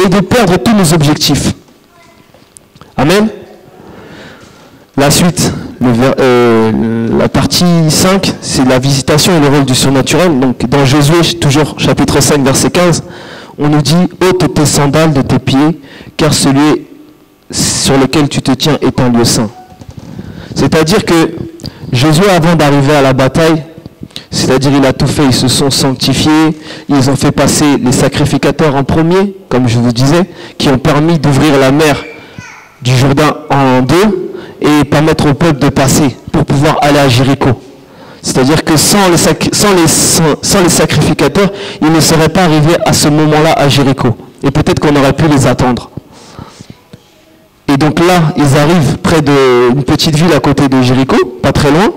et de perdre tous nos objectifs. Amen. La suite, la partie 5, c'est la visitation et le rôle du surnaturel. Donc, dans Josué, toujours chapitre 5, verset 15, on nous dit « ôte tes sandales de tes pieds, car celui sur lequel tu te tiens est un lieu saint. » C'est-à-dire que Josué, avant d'arriver à la bataille, c'est-à-dire il a tout fait, ils se sont sanctifiés, ils ont fait passer les sacrificateurs en premier, comme je vous disais, qui ont permis d'ouvrir la mer du Jourdain en deux et permettre au peuple de passer pour pouvoir aller à Jéricho. C'est-à-dire que sans les sacrificateurs, ils ne seraient pas arrivés à ce moment-là à Jéricho. Et peut-être qu'on aurait pu les attendre. Et donc là, ils arrivent près d'une petite ville à côté de Jéricho, pas très loin,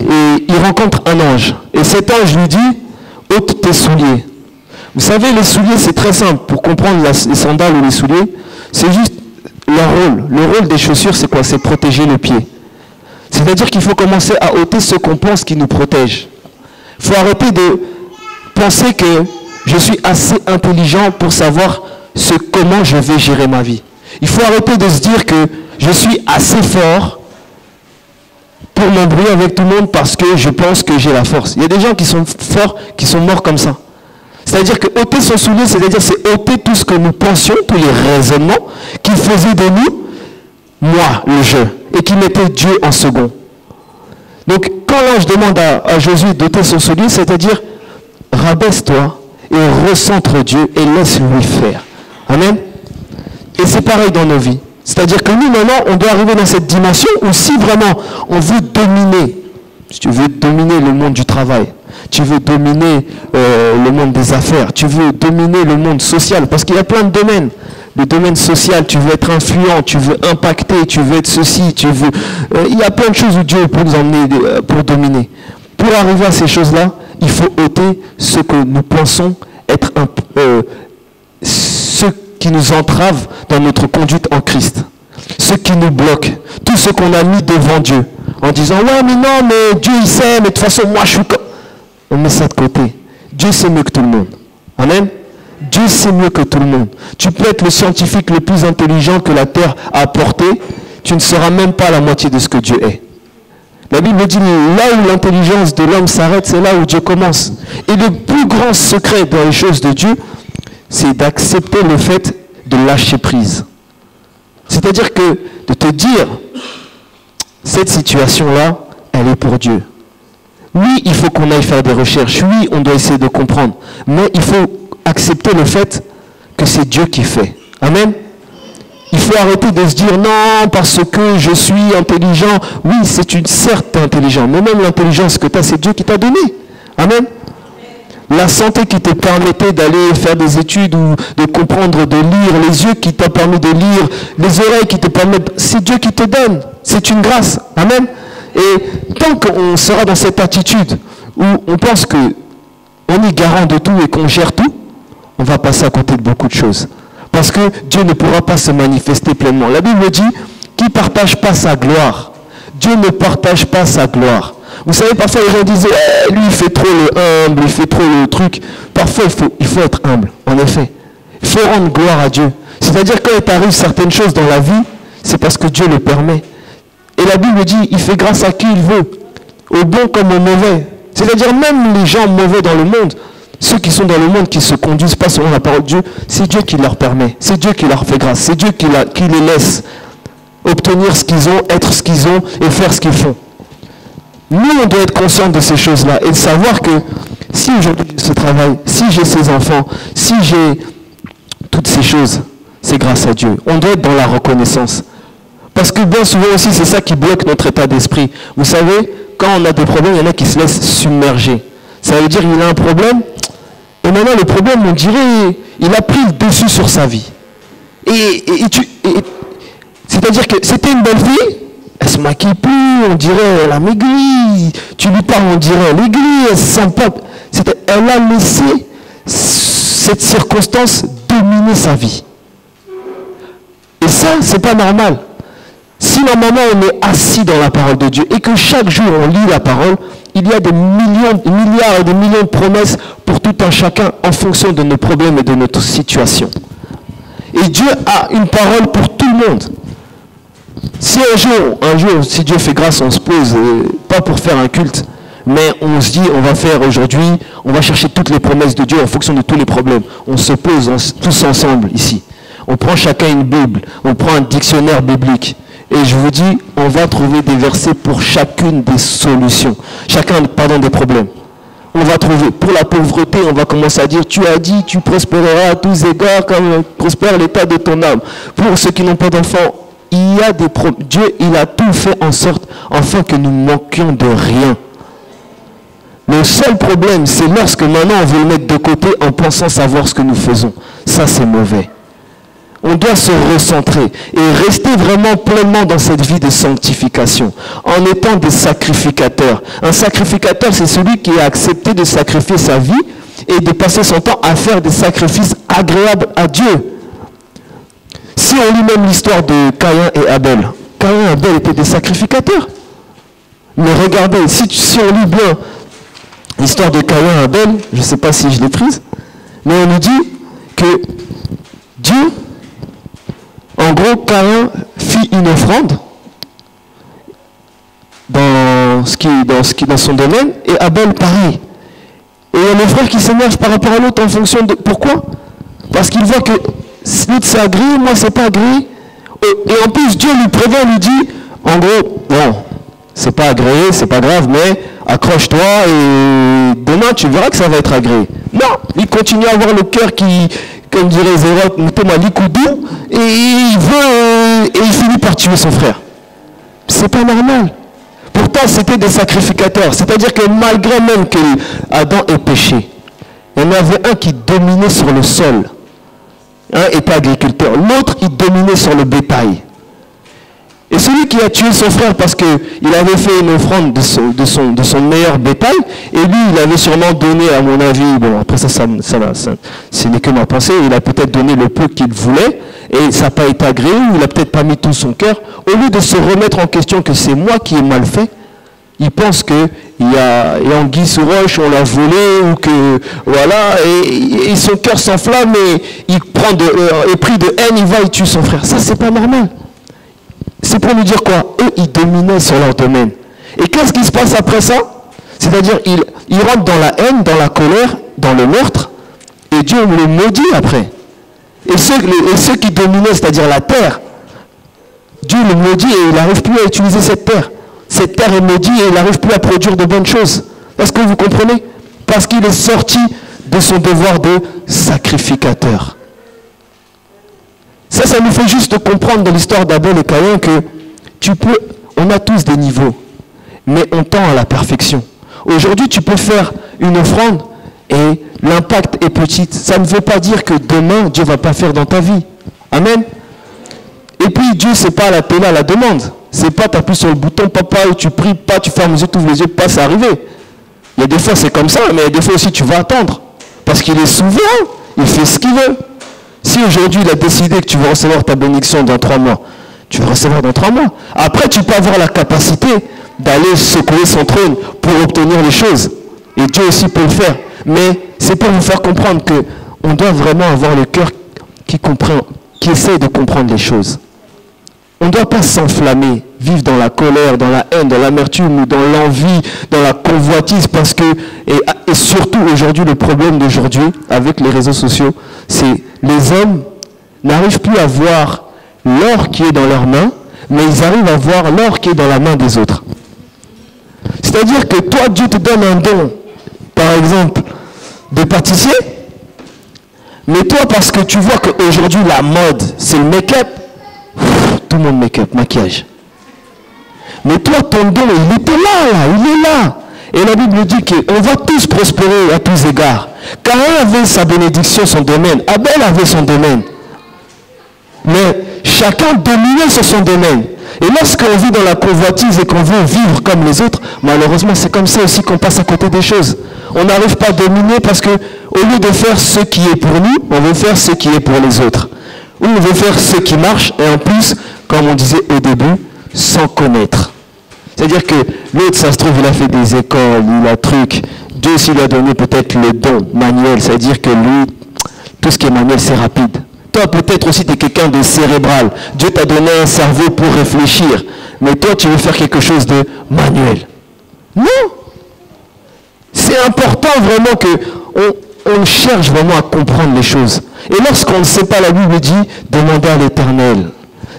et ils rencontrent un ange. Et cet ange lui dit, ôte tes souliers. Vous savez, les souliers, c'est très simple. Pour comprendre les sandales ou les souliers, c'est juste leur rôle. Le rôle des chaussures, c'est quoi? C'est protéger le pied. C'est-à-dire qu'il faut commencer à ôter ce qu'on pense qui nous protège. Il faut arrêter de penser que je suis assez intelligent pour savoir comment je vais gérer ma vie. Il faut arrêter de se dire que je suis assez fort pour m'embrouiller avec tout le monde parce que je pense que j'ai la force. Il y a des gens qui sont forts, qui sont morts comme ça. C'est-à-dire que ôter son soulier, c'est-à-dire c'est ôter tout ce que nous pensions, tous les raisonnements qui faisaient de nous, moi, le je, et qui mettaient Dieu en second. Donc, quand l'ange demande à Josué d'ôter son soulier, c'est-à-dire rabaisse-toi et recentre Dieu et laisse-lui faire. Amen. Et c'est pareil dans nos vies. C'est-à-dire que nous, maintenant, on doit arriver dans cette dimension où si vraiment on veut dominer, si tu veux dominer le monde du travail, tu veux dominer le monde des affaires, tu veux dominer le monde social, parce qu'il y a plein de domaines, le domaine social, tu veux être influent, tu veux impacter, tu veux être ceci, tu veux... il y a plein de choses où Dieu peut nous emmener pour dominer. Pour arriver à ces choses-là, il faut ôter ce que nous pensons être ce qui nous entrave dans notre conduite en Christ. Ce qui nous bloque. Tout ce qu'on a mis devant Dieu. En disant, ouais, mais non, mais Dieu il sait, mais de toute façon, moi je suis comme... On met ça de côté. Dieu sait mieux que tout le monde. Amen. Dieu sait mieux que tout le monde. Tu peux être le scientifique le plus intelligent que la terre a apporté, tu ne seras même pas la moitié de ce que Dieu est. La Bible dit, là où l'intelligence de l'homme s'arrête, c'est là où Dieu commence. Et le plus grand secret dans les choses de Dieu, c'est d'accepter le fait de lâcher prise. C'est-à-dire que de te dire, cette situation-là, elle est pour Dieu. Oui, il faut qu'on aille faire des recherches. Oui, on doit essayer de comprendre. Mais il faut accepter le fait que c'est Dieu qui fait. Amen. Il faut arrêter de se dire non parce que je suis intelligent. Oui, c'est une certes intelligent, mais même l'intelligence que tu as, c'est Dieu qui t'a donné. Amen. La santé qui te permettait d'aller faire des études ou de comprendre, de lire, les yeux qui t'ont permis de lire, les oreilles qui te permettent, c'est Dieu qui te donne. C'est une grâce. Amen. Et tant qu'on sera dans cette attitude où on pense qu'on est garant de tout et qu'on gère tout, on va passer à côté de beaucoup de choses. Parce que Dieu ne pourra pas se manifester pleinement. La Bible dit, qui ne partage pas sa gloire, Dieu ne partage pas sa gloire. Vous savez, parfois les gens disent, lui il fait trop le humble, il fait trop le truc. Parfois il faut être humble, en effet. Il faut rendre gloire à Dieu. C'est-à-dire quand il t'arrive certaines choses dans la vie, c'est parce que Dieu le permet. Et la Bible dit, il fait grâce à qui il veut, au bon comme au mauvais. C'est-à-dire même les gens mauvais dans le monde, ceux qui sont dans le monde, qui ne se conduisent pas selon la parole de Dieu, c'est Dieu qui leur permet, c'est Dieu qui leur fait grâce, c'est Dieu qui les laisse obtenir ce qu'ils ont, être ce qu'ils ont et faire ce qu'ils font. Nous, on doit être conscients de ces choses-là et de savoir que si aujourd'hui j'ai ce travail, si j'ai ces enfants, si j'ai toutes ces choses, c'est grâce à Dieu. On doit être dans la reconnaissance. Parce que bien souvent aussi, c'est ça qui bloque notre état d'esprit. Vous savez, quand on a des problèmes, il y en a qui se laissent submerger. Ça veut dire qu'il a un problème, et maintenant le problème, on dirait, il a pris le dessus sur sa vie. C'est-à-dire que c'était une belle fille, elle se maquille plus, on dirait, elle a maigri, tu lui parles, on dirait, elle aigrie, elle se sent pas. Elle a laissé cette circonstance dominer sa vie. Et ça, c'est pas normal. Si normalement on est assis dans la parole de Dieu et que chaque jour on lit la parole, il y a des milliards et des millions de promesses pour tout un chacun en fonction de nos problèmes et de notre situation. Et Dieu a une parole pour tout le monde. Si un jour, si Dieu fait grâce, on se pose, pas pour faire un culte, mais on se dit, on va faire aujourd'hui, on va chercher toutes les promesses de Dieu en fonction de tous les problèmes. On se pose tous ensemble ici. On prend chacun une Bible, on prend un dictionnaire biblique. Et je vous dis, on va trouver des versets pour chacune des solutions. Des problèmes. On va trouver, pour la pauvreté, on va commencer à dire, tu as dit, tu prospéreras à tous égards comme prospère l'état de ton âme. Pour ceux qui n'ont pas d'enfants, il y a des problèmes. Dieu, il a tout fait en sorte, afin que nous ne manquions de rien. Le seul problème, c'est lorsque maintenant on veut le mettre de côté en pensant savoir ce que nous faisons. Ça, c'est mauvais. On doit se recentrer et rester vraiment pleinement dans cette vie de sanctification, en étant des sacrificateurs. Un sacrificateur, c'est celui qui a accepté de sacrifier sa vie et de passer son temps à faire des sacrifices agréables à Dieu. Si on lit même l'histoire de Caïn et Abel, Caïn et Abel étaient des sacrificateurs. Mais regardez, si on lit bien l'histoire de Caïn et Abel, je ne sais pas si je l'ai prise, mais on nous dit que Dieu, en gros, Caïn fit une offrande dans son domaine, et Abel pareil. Et il y a le frère qui s'énerve par rapport à l'autre en fonction de... Pourquoi? Parce qu'il voit que l'autre c'est agréé, moi c'est pas agréé. Et en plus, Dieu lui prévient, lui dit, en gros, bon, c'est pas agréé, c'est pas grave, mais accroche-toi et demain tu verras que ça va être agréé. Non, il continue à avoir le cœur qui... Comme dirait Zéro, Thomas Likoudou, et il finit par tuer son frère. C'est pas normal. Pourtant, c'était des sacrificateurs. C'est-à-dire que malgré même que Adam ait péché, il y en avait un qui dominait sur le sol. hein, était agriculteur. L'autre, il dominait sur le bétail. Et celui qui a tué son frère parce qu'il avait fait une offrande de son meilleur bétail, et lui, il avait sûrement donné, à mon avis, bon, après ça ce n'est que ma pensée, il a peut-être donné le peu qu'il voulait, et ça n'a pas été agréé, ou il n'a peut-être pas mis tout son cœur. Au lieu de se remettre en question que c'est moi qui ai mal fait, il pense qu'il y a anguille sous roche, on l'a volé, ou que, voilà, et son cœur s'enflamme, et il prend pris de haine, il va, il tue son frère. Ça, c'est pas normal. C'est pour nous dire quoi? Eux, ils dominaient sur leur domaine. Et qu'est-ce qui se passe après ça? C'est-à-dire, ils rentrent dans la haine, dans la colère, dans le meurtre, et Dieu le maudit après. Et ceux qui dominaient, c'est-à-dire la terre, Dieu le maudit et il n'arrive plus à utiliser cette terre. Cette terre est maudite et il n'arrive plus à produire de bonnes choses. Est-ce que vous comprenez? Parce qu'il est sorti de son devoir de sacrificateur. Ça nous fait juste comprendre dans l'histoire d'Abel et Caïn que on a tous des niveaux, mais on tend à la perfection. Aujourd'hui, tu peux faire une offrande et l'impact est petit. Ça ne veut pas dire que demain, Dieu ne va pas faire dans ta vie. Amen. Et puis, Dieu, ce n'est pas l'appel à la demande. Ce n'est pas tu appuies sur le bouton, papa, ou tu pries, pas, tu fermes les yeux, tu ouvres les yeux, pas, c'est arrivé. Il y a des fois, c'est comme ça, mais il y a des fois aussi, tu vas attendre. Parce qu'il est souverain, il fait ce qu'il veut. Si aujourd'hui il a décidé que tu vas recevoir ta bénédiction dans 3 mois, tu vas recevoir dans 3 mois. Après, tu peux avoir la capacité d'aller secouer son trône pour obtenir les choses. Et Dieu aussi peut le faire. Mais c'est pour vous faire comprendre qu'on doit vraiment avoir le cœur qui essaie de comprendre les choses. On ne doit pas s'enflammer, vivre dans la colère, dans la haine, dans l'amertume ou dans l'envie, dans la convoitise, parce que, et surtout aujourd'hui, le problème d'aujourd'hui avec les réseaux sociaux, c'est les hommes n'arrivent plus à voir l'or qui est dans leurs mains, mais ils arrivent à voir l'or qui est dans la main des autres. C'est-à-dire que toi, Dieu te donne un don, par exemple, de pâtissier, mais toi, parce que tu vois qu'aujourd'hui, la mode, c'est le make-up, tout le monde make-up, maquillage. Mais toi, ton don, il était là, il est là. Et la Bible dit qu'on va tous prospérer à tous égards. Caïn avait sa bénédiction, son domaine. Abel avait son domaine. Mais chacun dominait sur son domaine. Et lorsqu'on vit dans la convoitise et qu'on veut vivre comme les autres, malheureusement, c'est comme ça aussi qu'on passe à côté des choses. On n'arrive pas à dominer parce que, au lieu de faire ce qui est pour nous, on veut faire ce qui est pour les autres. Ou on veut faire ce qui marche, et en plus, comme on disait au début, sans connaître. C'est-à-dire que l'autre, ça se trouve, il a fait des écoles, il a truc. Dieu aussi lui a donné peut-être le don manuel. C'est-à-dire que lui, tout ce qui est manuel, c'est rapide. Toi, peut-être aussi, tu es quelqu'un de cérébral. Dieu t'a donné un cerveau pour réfléchir. Mais toi, tu veux faire quelque chose de manuel. Non. C'est important vraiment qu'on cherche vraiment à comprendre les choses. Et lorsqu'on ne sait pas, la Bible dit, demandez à l'Éternel.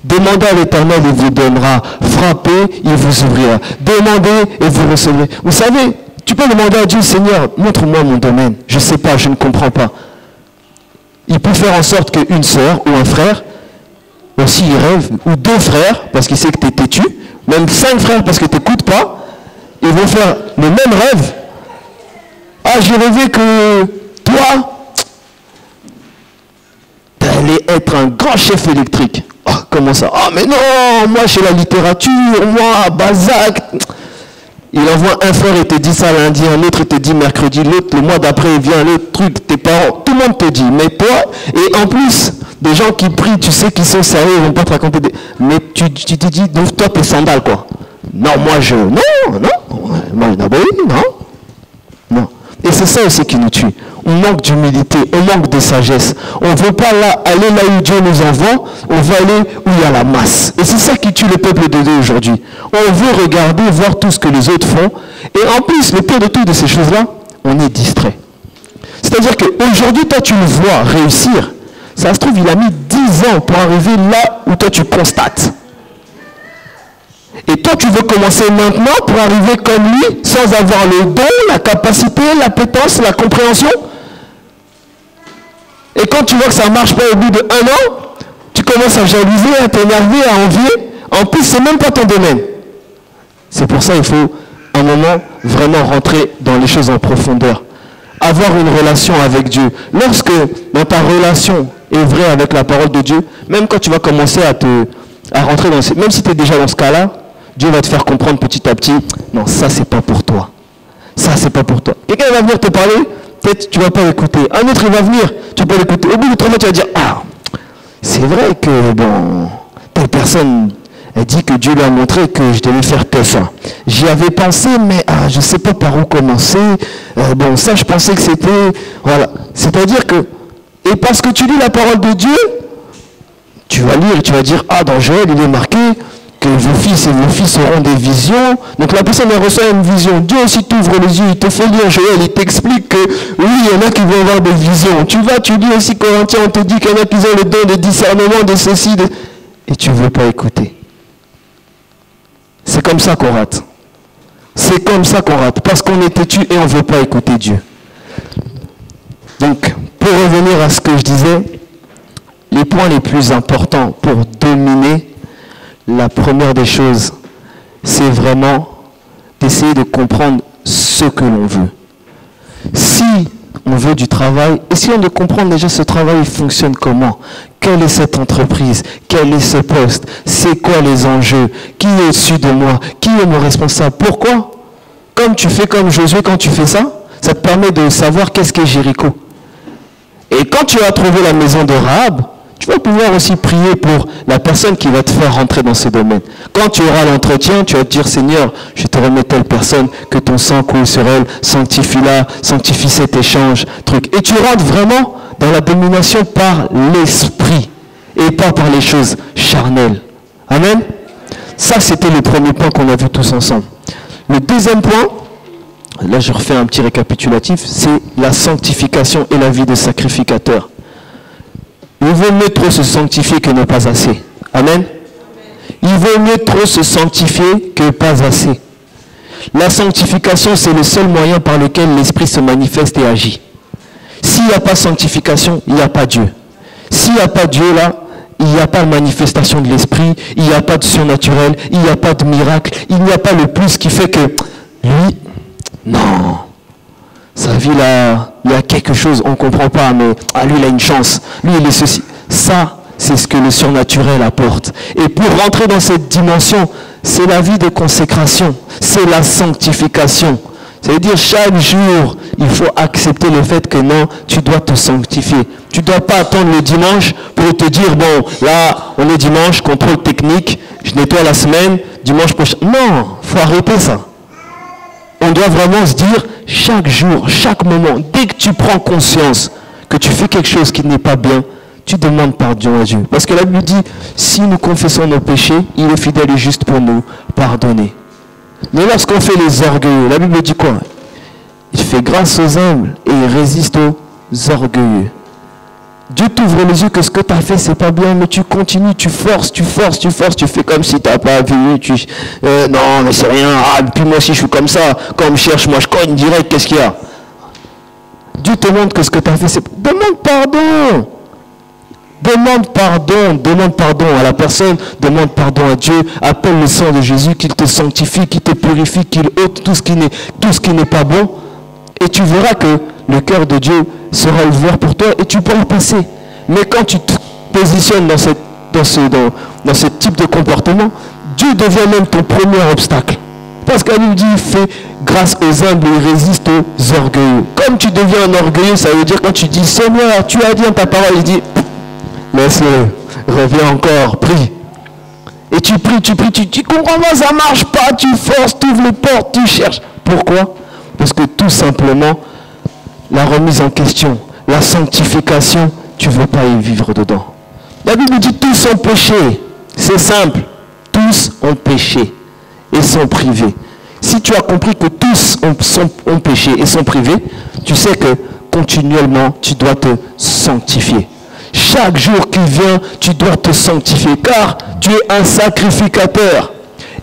Demandez à l'Éternel, il vous donnera. Frappez, il vous ouvrira. Demandez et vous recevrez. Vous savez, tu peux demander à Dieu, Seigneur, montre-moi mon domaine. Je ne sais pas, je ne comprends pas. Il peut faire en sorte qu'une sœur ou un frère, aussi il rêve, ou 2 frères, parce qu'il sait que tu es têtu, même 5 frères parce que tu n'écoutes pas, ils vont faire le même rêve. Ah, j'ai rêvé que toi, tu allais être un grand chef électrique. Oh, comment ça? Ah, mais non, moi, chez la littérature, moi, Balzac. Il envoie un frère et te dit ça lundi, un autre te dit mercredi, l'autre, le mois d'après, il vient l'autre truc, tes parents, tout le monde te dit. Mais toi, et en plus, des gens qui prient, tu sais qu'ils sont sérieux, ils vont pas te raconter des... Mais tu te dis, donc toi, tes sandales, quoi. Non, moi, je... Non. Moi, non. Et c'est ça aussi qui nous tue. On manque d'humilité, on manque de sagesse. On ne veut pas aller là où Dieu nous envoie, on veut aller où il y a la masse. Et c'est ça qui tue le peuple de Dieu aujourd'hui. On veut regarder, voir tout ce que les autres font. Et en plus, le pire de tout de ces choses-là, on est distrait. C'est-à-dire qu'aujourd'hui, toi, tu le vois réussir. Ça se trouve, il a mis 10 ans pour arriver là où toi, tu constates. Et toi, tu veux commencer maintenant pour arriver comme lui, sans avoir le don, la capacité, l'appétence, la compréhension. Et quand tu vois que ça ne marche pas au bout de 1 an, tu commences à jalouser, à t'énerver, à envier. En plus, ce n'est même pas ton domaine. C'est pour ça qu'il faut, un moment, vraiment rentrer dans les choses en profondeur. Avoir une relation avec Dieu. Lorsque, dans ta relation, est vrai avec la parole de Dieu, même quand tu vas commencer à rentrer dans même si tu es déjà dans ce cas-là, Dieu va te faire comprendre petit à petit, non, ça c'est pas pour toi. Ça c'est pas pour toi. Quelqu'un va venir te parler, peut-être tu vas pas l'écouter. Un autre il va venir, tu peux l'écouter. Au bout de 3 mois, tu vas dire, ah, c'est vrai que bon, telle personne, elle dit que Dieu lui a montré que je devais faire tel ça. J'y avais pensé, mais je ne sais pas par où commencer. Bon, ça, je pensais que c'était... Voilà. C'est-à-dire que... Et parce que tu lis la parole de Dieu, tu vas lire et tu vas dire, ah, dans Joël, il est marqué que vos fils et vos filles auront des visions. Donc la personne, elle reçoit une vision. Dieu aussi t'ouvre les yeux, il te fait lire Joël, il t'explique que oui, il y en a qui vont avoir des visions. Tu lis aussi Corinthiens, on te dit qu'il y en a qui ont le don de discernement, de ceci, et tu ne veux pas écouter. C'est comme ça qu'on rate. C'est comme ça qu'on rate. Parce qu'on est têtu et on ne veut pas écouter Dieu. Donc, pour revenir à ce que je disais, les points les plus importants pour dominer, la première des choses, c'est vraiment d'essayer de comprendre ce que l'on veut. Si on veut du travail, essayons de comprendre déjà ce travail fonctionne comment. Quelle est cette entreprise? Quel est ce poste? C'est quoi les enjeux? Qui est au-dessus de moi? Qui est mon responsable? Pourquoi? Comme tu fais comme Josué, quand tu fais ça, ça te permet de savoir qu'est-ce qu'est Jéricho. Et quand tu as trouvé la maison de Rahab, tu vas pouvoir aussi prier pour la personne qui va te faire rentrer dans ce domaine. Quand tu auras l'entretien, tu vas te dire, Seigneur, je te remets telle personne, que ton sang coule sur elle, sanctifie-la, sanctifie cet échange, truc. Et tu rentres vraiment dans la domination par l'esprit et pas par les choses charnelles. Amen. Ça, c'était le premier point qu'on a vu tous ensemble. Le deuxième point, là je refais un petit récapitulatif, c'est la sanctification et la vie de sacrificateur. Il vaut mieux trop se sanctifier que ne pas assez. Amen. Il vaut mieux trop se sanctifier que pas assez. La sanctification, c'est le seul moyen par lequel l'Esprit se manifeste et agit. S'il n'y a pas sanctification, il n'y a pas Dieu. S'il n'y a pas Dieu là, il n'y a pas de manifestation de l'Esprit, il n'y a pas de surnaturel, il n'y a pas de miracle, il n'y a pas le plus qui fait que lui, non. Sa vie là, il y a quelque chose, on ne comprend pas, mais lui il a une chance, lui il est ceci. Ça, c'est ce que le surnaturel apporte. Et pour rentrer dans cette dimension, c'est la vie de consécration, c'est la sanctification. C'est-à-dire chaque jour, il faut accepter le fait que non, tu dois te sanctifier. Tu ne dois pas attendre le dimanche pour te dire, bon, là, on est dimanche, contrôle technique, je nettoie la semaine, dimanche prochain. Non, il faut arrêter ça. On doit vraiment se dire, chaque jour, chaque moment, dès que tu prends conscience que tu fais quelque chose qui n'est pas bien, tu demandes pardon à Dieu. Parce que la Bible dit, si nous confessons nos péchés, il est fidèle et juste pour nous pardonner. Mais lorsqu'on fait les orgueilleux, la Bible dit quoi? Il fait grâce aux humbles et il résiste aux orgueilleux. Dieu t'ouvre les yeux que ce que tu as fait, c'est pas bien, mais tu continues, tu forces, tu fais comme si tu n'as pas vu, non, mais c'est rien, puis moi aussi je suis comme ça, quand on me cherche, moi je cogne direct, qu'est-ce qu'il y a? Dieu te montre que ce que tu as fait, c'est... Demande pardon! Demande pardon à la personne, demande pardon à Dieu, appelle le sang de Jésus, qu'il te sanctifie, qu'il te purifie, qu'il ôte tout ce qui n'est pas bon, et tu verras que le cœur de Dieu sera ouvert pour toi et tu pourras passer. Mais quand tu te positionnes dans ce type de comportement, Dieu devient même ton premier obstacle. Parce qu'elle nous dit, fais grâce aux humbles et résiste aux orgueilleux. Comme tu deviens un orgueilleux, ça veut dire quand tu dis, Seigneur, tu as dit en ta parole, il dit, laisse-le, reviens encore, prie. Et tu pries, tu comprends pas, ça marche pas, tu forces, tu ouvres les portes, tu cherches. Pourquoi? Parce que tout simplement, la remise en question, la sanctification, tu ne veux pas y vivre dedans. La Bible dit tous ont péché. C'est simple. Tous ont péché et sont privés. Si tu as compris que tous ont péché et sont privés, tu sais que continuellement, tu dois te sanctifier. Chaque jour qui vient, tu dois te sanctifier, car tu es un sacrificateur.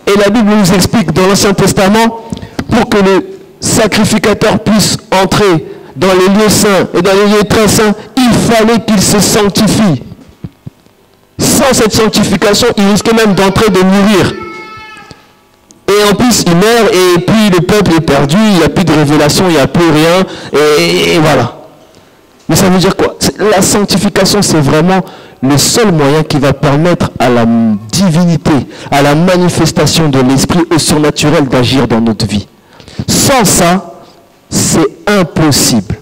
Et la Bible nous explique dans l'Ancien Testament, pour que le sacrificateur puisse entrer dans les lieux saints et dans les lieux très saints, il fallait qu'il se sanctifie. Sans cette sanctification, il risquait même d'entrer de mourir. Et en plus, il meurt et puis le peuple est perdu, il n'y a plus de révélation, il n'y a plus rien, et voilà. Mais ça veut dire quoi? La sanctification, c'est vraiment le seul moyen qui va permettre à la divinité, à la manifestation de l'esprit au surnaturel d'agir dans notre vie. Sans ça, c'est impossible.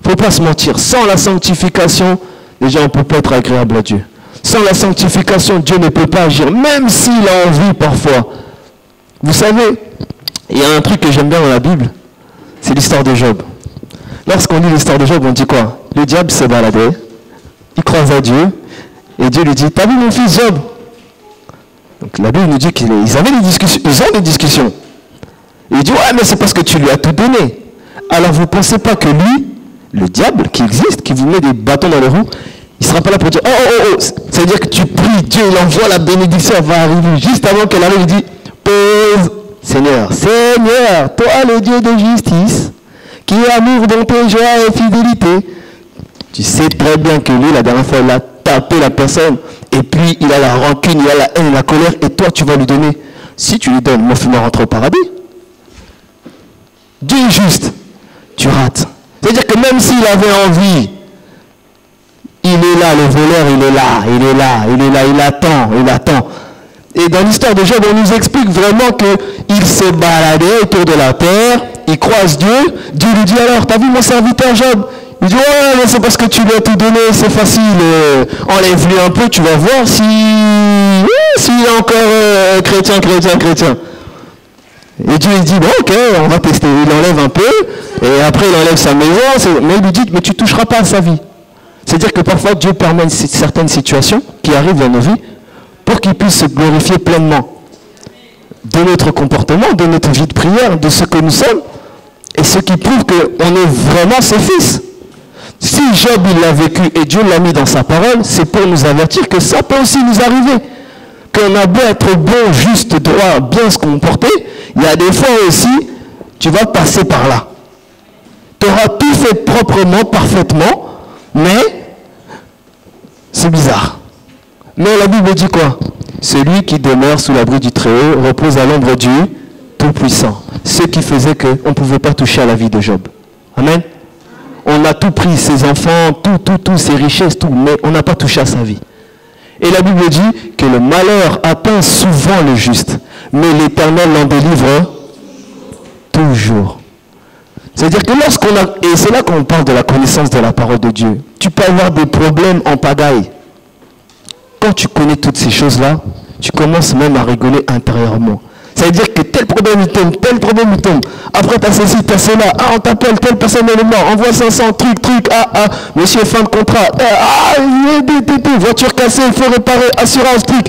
Il ne faut pas se mentir. Sans la sanctification, déjà on ne peut pas être agréable à Dieu. Sans la sanctification, Dieu ne peut pas agir, même s'il a envie parfois. Vous savez, il y a un truc que j'aime bien dans la Bible, c'est l'histoire de Job. Lorsqu'on lit l'histoire de Job, on dit quoi? Le diable s'est baladé, il croise à Dieu, et Dieu lui dit, t'as vu mon fils Job? Donc la Bible nous dit qu'ils avaient des discussions, ils ont des discussions. Et il dit, ouais, mais c'est parce que tu lui as tout donné. Alors vous ne pensez pas que lui, le diable qui existe, qui vous met des bâtons dans les roues, il ne sera pas là pour dire, oh, oh, oh, ça veut dire que tu pries, Dieu, il envoie la bénédiction, elle va arriver. Juste avant qu'elle arrive, il dit, pause, Seigneur, Seigneur, toi le Dieu de justice, qui est amour, bonté, joie et fidélité. Tu sais très bien que lui, la dernière fois, il a tapé la personne, et puis il a la rancune, il a la haine, la colère, et toi, tu vas lui donner. Si tu lui donnes, mon fils va rentrer au paradis. Dieu est juste, tu rates. C'est-à-dire que même s'il avait envie, il est là, le voleur, il est là, il est là, il est là, il attend, il attend. Et dans l'histoire de Job, on nous explique vraiment qu'il s'est baladé autour de la terre, il croise Dieu, Dieu lui dit alors, t'as vu mon serviteur Job? Il dit, ouais, mais c'est parce que tu lui as tout donné, c'est facile, enlève-lui un peu, tu vas voir s'il est encore chrétien. Et Dieu il dit, bon ok, on va tester, il enlève un peu, et après il enlève sa maison, mais il lui dit, mais tu ne toucheras pas à sa vie. C'est-à-dire que parfois Dieu permet certaines situations qui arrivent dans nos vies pour qu'il puisse se glorifier pleinement de notre comportement, de notre vie de prière, de ce que nous sommes, et ce qui prouve qu'on est vraiment ses fils. Si Job il l'a vécu et Dieu l'a mis dans sa parole, c'est pour nous avertir que ça peut aussi nous arriver. Qu'on a beau être bon, juste, droit, bien se comporter, il y a des fois aussi, tu vas passer par là. Tu auras tout fait proprement, parfaitement, mais c'est bizarre. Mais la Bible dit quoi? Celui qui demeure sous l'abri du Très-Haut repose à l'ombre du Tout-Puissant. Ce qui faisait qu'on ne pouvait pas toucher à la vie de Job. Amen. On a tout pris, ses enfants, tout, ses richesses, tout, mais on n'a pas touché à sa vie. Et la Bible dit que le malheur atteint souvent le juste, mais l'Éternel l'en délivre toujours. C'est-à-dire que lorsqu'on a, et c'est là qu'on parle de la connaissance de la parole de Dieu, tu peux avoir des problèmes en pagaille. Quand tu connais toutes ces choses-là, tu commences même à rigoler intérieurement. C'est-à-dire que tel problème il tombe, tel problème il tombe. Après, tu as ceci, tu as cela. Ah, on t'appelle, telle personne elle est morte. Envoie 500, truc. Monsieur, fin de contrat. Voiture cassée, il faut réparer, assurance, truc.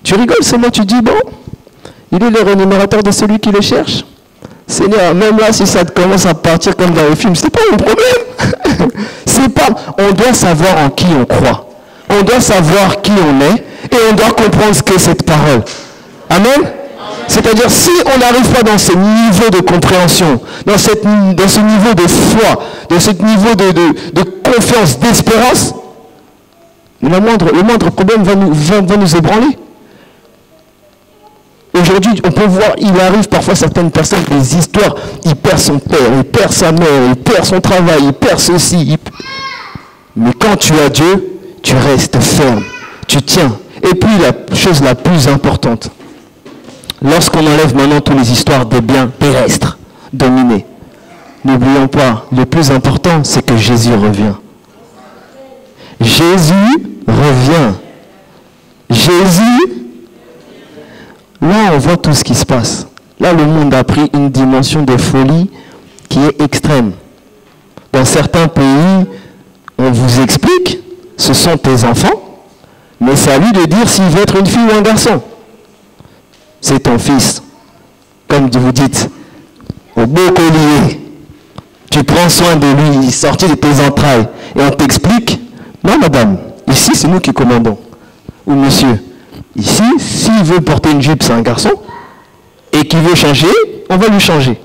Tu rigoles seulement, tu dis, bon, il est le rémunérateur de celui qui le cherche. Seigneur, même là, si ça commence à partir comme dans les films, c'est pas mon problème. C'est pas. On doit savoir en qui on croit. On doit savoir qui on est et on doit comprendre ce qu'est cette parole. Amen. C'est-à-dire, si on n'arrive pas dans ce niveau de compréhension, dans ce niveau de foi, dans ce niveau de confiance, d'espérance, le moindre problème va nous ébranler. Aujourd'hui, on peut voir, il arrive parfois certaines personnes, des histoires, il perd son père, il perd sa mère, il perd son travail, il perd ceci. Mais quand tu as Dieu, tu restes ferme, tu tiens. Et puis la chose la plus importante, lorsqu'on enlève maintenant toutes les histoires des biens terrestres dominés, n'oublions pas, le plus important, c'est que Jésus revient. Jésus revient. Jésus, là on voit tout ce qui se passe. Là le monde a pris une dimension de folie qui est extrême. Dans certains pays, on vous explique, ce sont tes enfants, mais c'est à lui de dire s'il veut être une fille ou un garçon. C'est ton fils. Comme vous dites, au beau collier, tu prends soin de lui, il est sorti de tes entrailles. Et on t'explique, non madame, ici c'est nous qui commandons. Ou monsieur, ici, s'il veut porter une jupe, c'est un garçon, et qu'il veut changer, on va lui changer.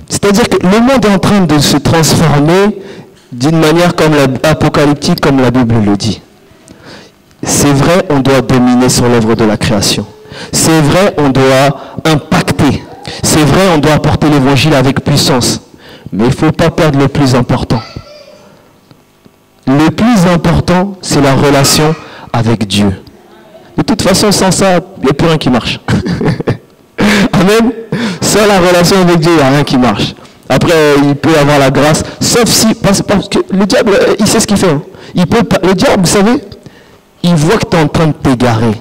C'est-à-dire que le monde est en train de se transformer d'une manière comme apocalyptique, comme la Bible le dit. C'est vrai, on doit dominer sur l'œuvre de la création. C'est vrai, on doit impacter. C'est vrai, on doit apporter l'évangile avec puissance. Mais il ne faut pas perdre le plus important. le plus important, c'est la relation avec Dieu. De toute façon, sans ça, il n'y a plus rien qui marche. Amen. Sans la relation avec Dieu, il n'y a rien qui marche. Après, il peut avoir la grâce, sauf si, parce que le diable, il sait ce qu'il fait. Hein. Le diable, vous savez, il voit que tu es en train de t'égarer.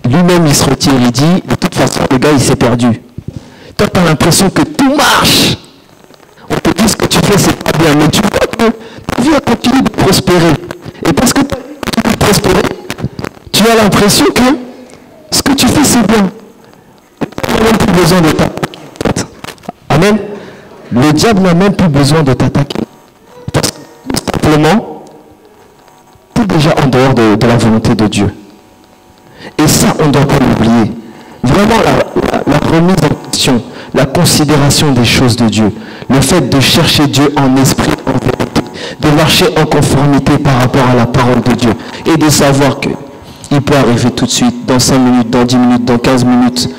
Lui-même, il se retire, il dit, de toute façon, le gars, il s'est perdu. Toi, tu as l'impression que tout marche. On te dit ce que tu fais, c'est pas bien, mais tu vois que ta vie continue de prospérer. Et parce que tu as de prospérer, tu as l'impression que ce que tu fais, c'est bien. Tu n'as même plus besoin de t'attaquer. Amen. Le diable n'a même plus besoin de t'attaquer. Parce que tout simplement, tu es déjà en dehors de la volonté de Dieu. Et ça, on ne doit pas l'oublier. Vraiment, la remise en question, la considération des choses de Dieu, le fait de chercher Dieu en esprit, en vérité, de marcher en conformité par rapport à la parole de Dieu, et de savoir qu'il peut arriver tout de suite, dans 5 minutes, dans 10 minutes, dans 15 minutes,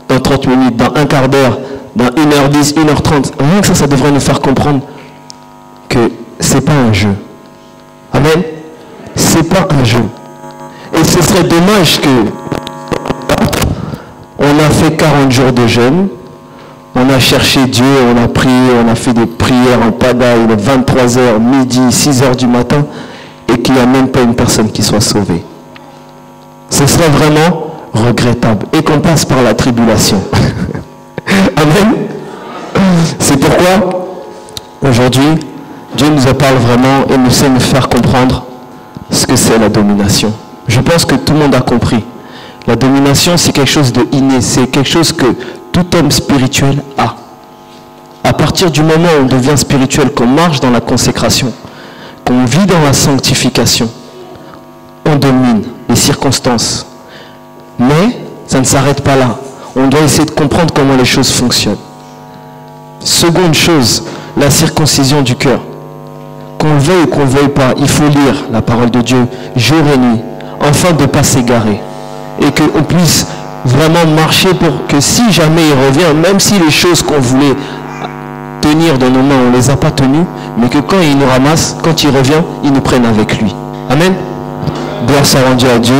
dans 30 minutes, dans un quart d'heure, dans 1h10, 1h30. Rien que ça devrait nous faire comprendre que ce n'est pas un jeu. Amen. Ce n'est pas un jeu. Et ce serait dommage que on a fait 40 jours de jeûne, on a cherché Dieu, on a prié, on a fait des prières en pagaille, 23h, midi, 6h du matin, et qu'il n'y a même pas une personne qui soit sauvée. Ce serait vraiment regrettable. Et qu'on passe par la tribulation. Amen. C'est pourquoi, aujourd'hui, Dieu nous parle vraiment et nous sait nous faire comprendre ce que c'est la domination. Je pense que tout le monde a compris. La domination, c'est quelque chose de inné, c'est quelque chose que tout homme spirituel a. À partir du moment où on devient spirituel, qu'on marche dans la consécration, qu'on vit dans la sanctification, on domine les circonstances. Mais ça ne s'arrête pas là. On doit essayer de comprendre comment les choses fonctionnent. Seconde chose, la circoncision du cœur. Qu'on le veuille ou qu'on ne le veuille pas, il faut lire la parole de Dieu jour et nuit, afin de ne pas s'égarer. Et qu'on puisse vraiment marcher pour que si jamais il revient, même si les choses qu'on voulait tenir dans nos mains, on ne les a pas tenues, mais que quand il nous ramasse, quand il revient, il nous prenne avec lui. Amen. Gloire soit rendue à Dieu.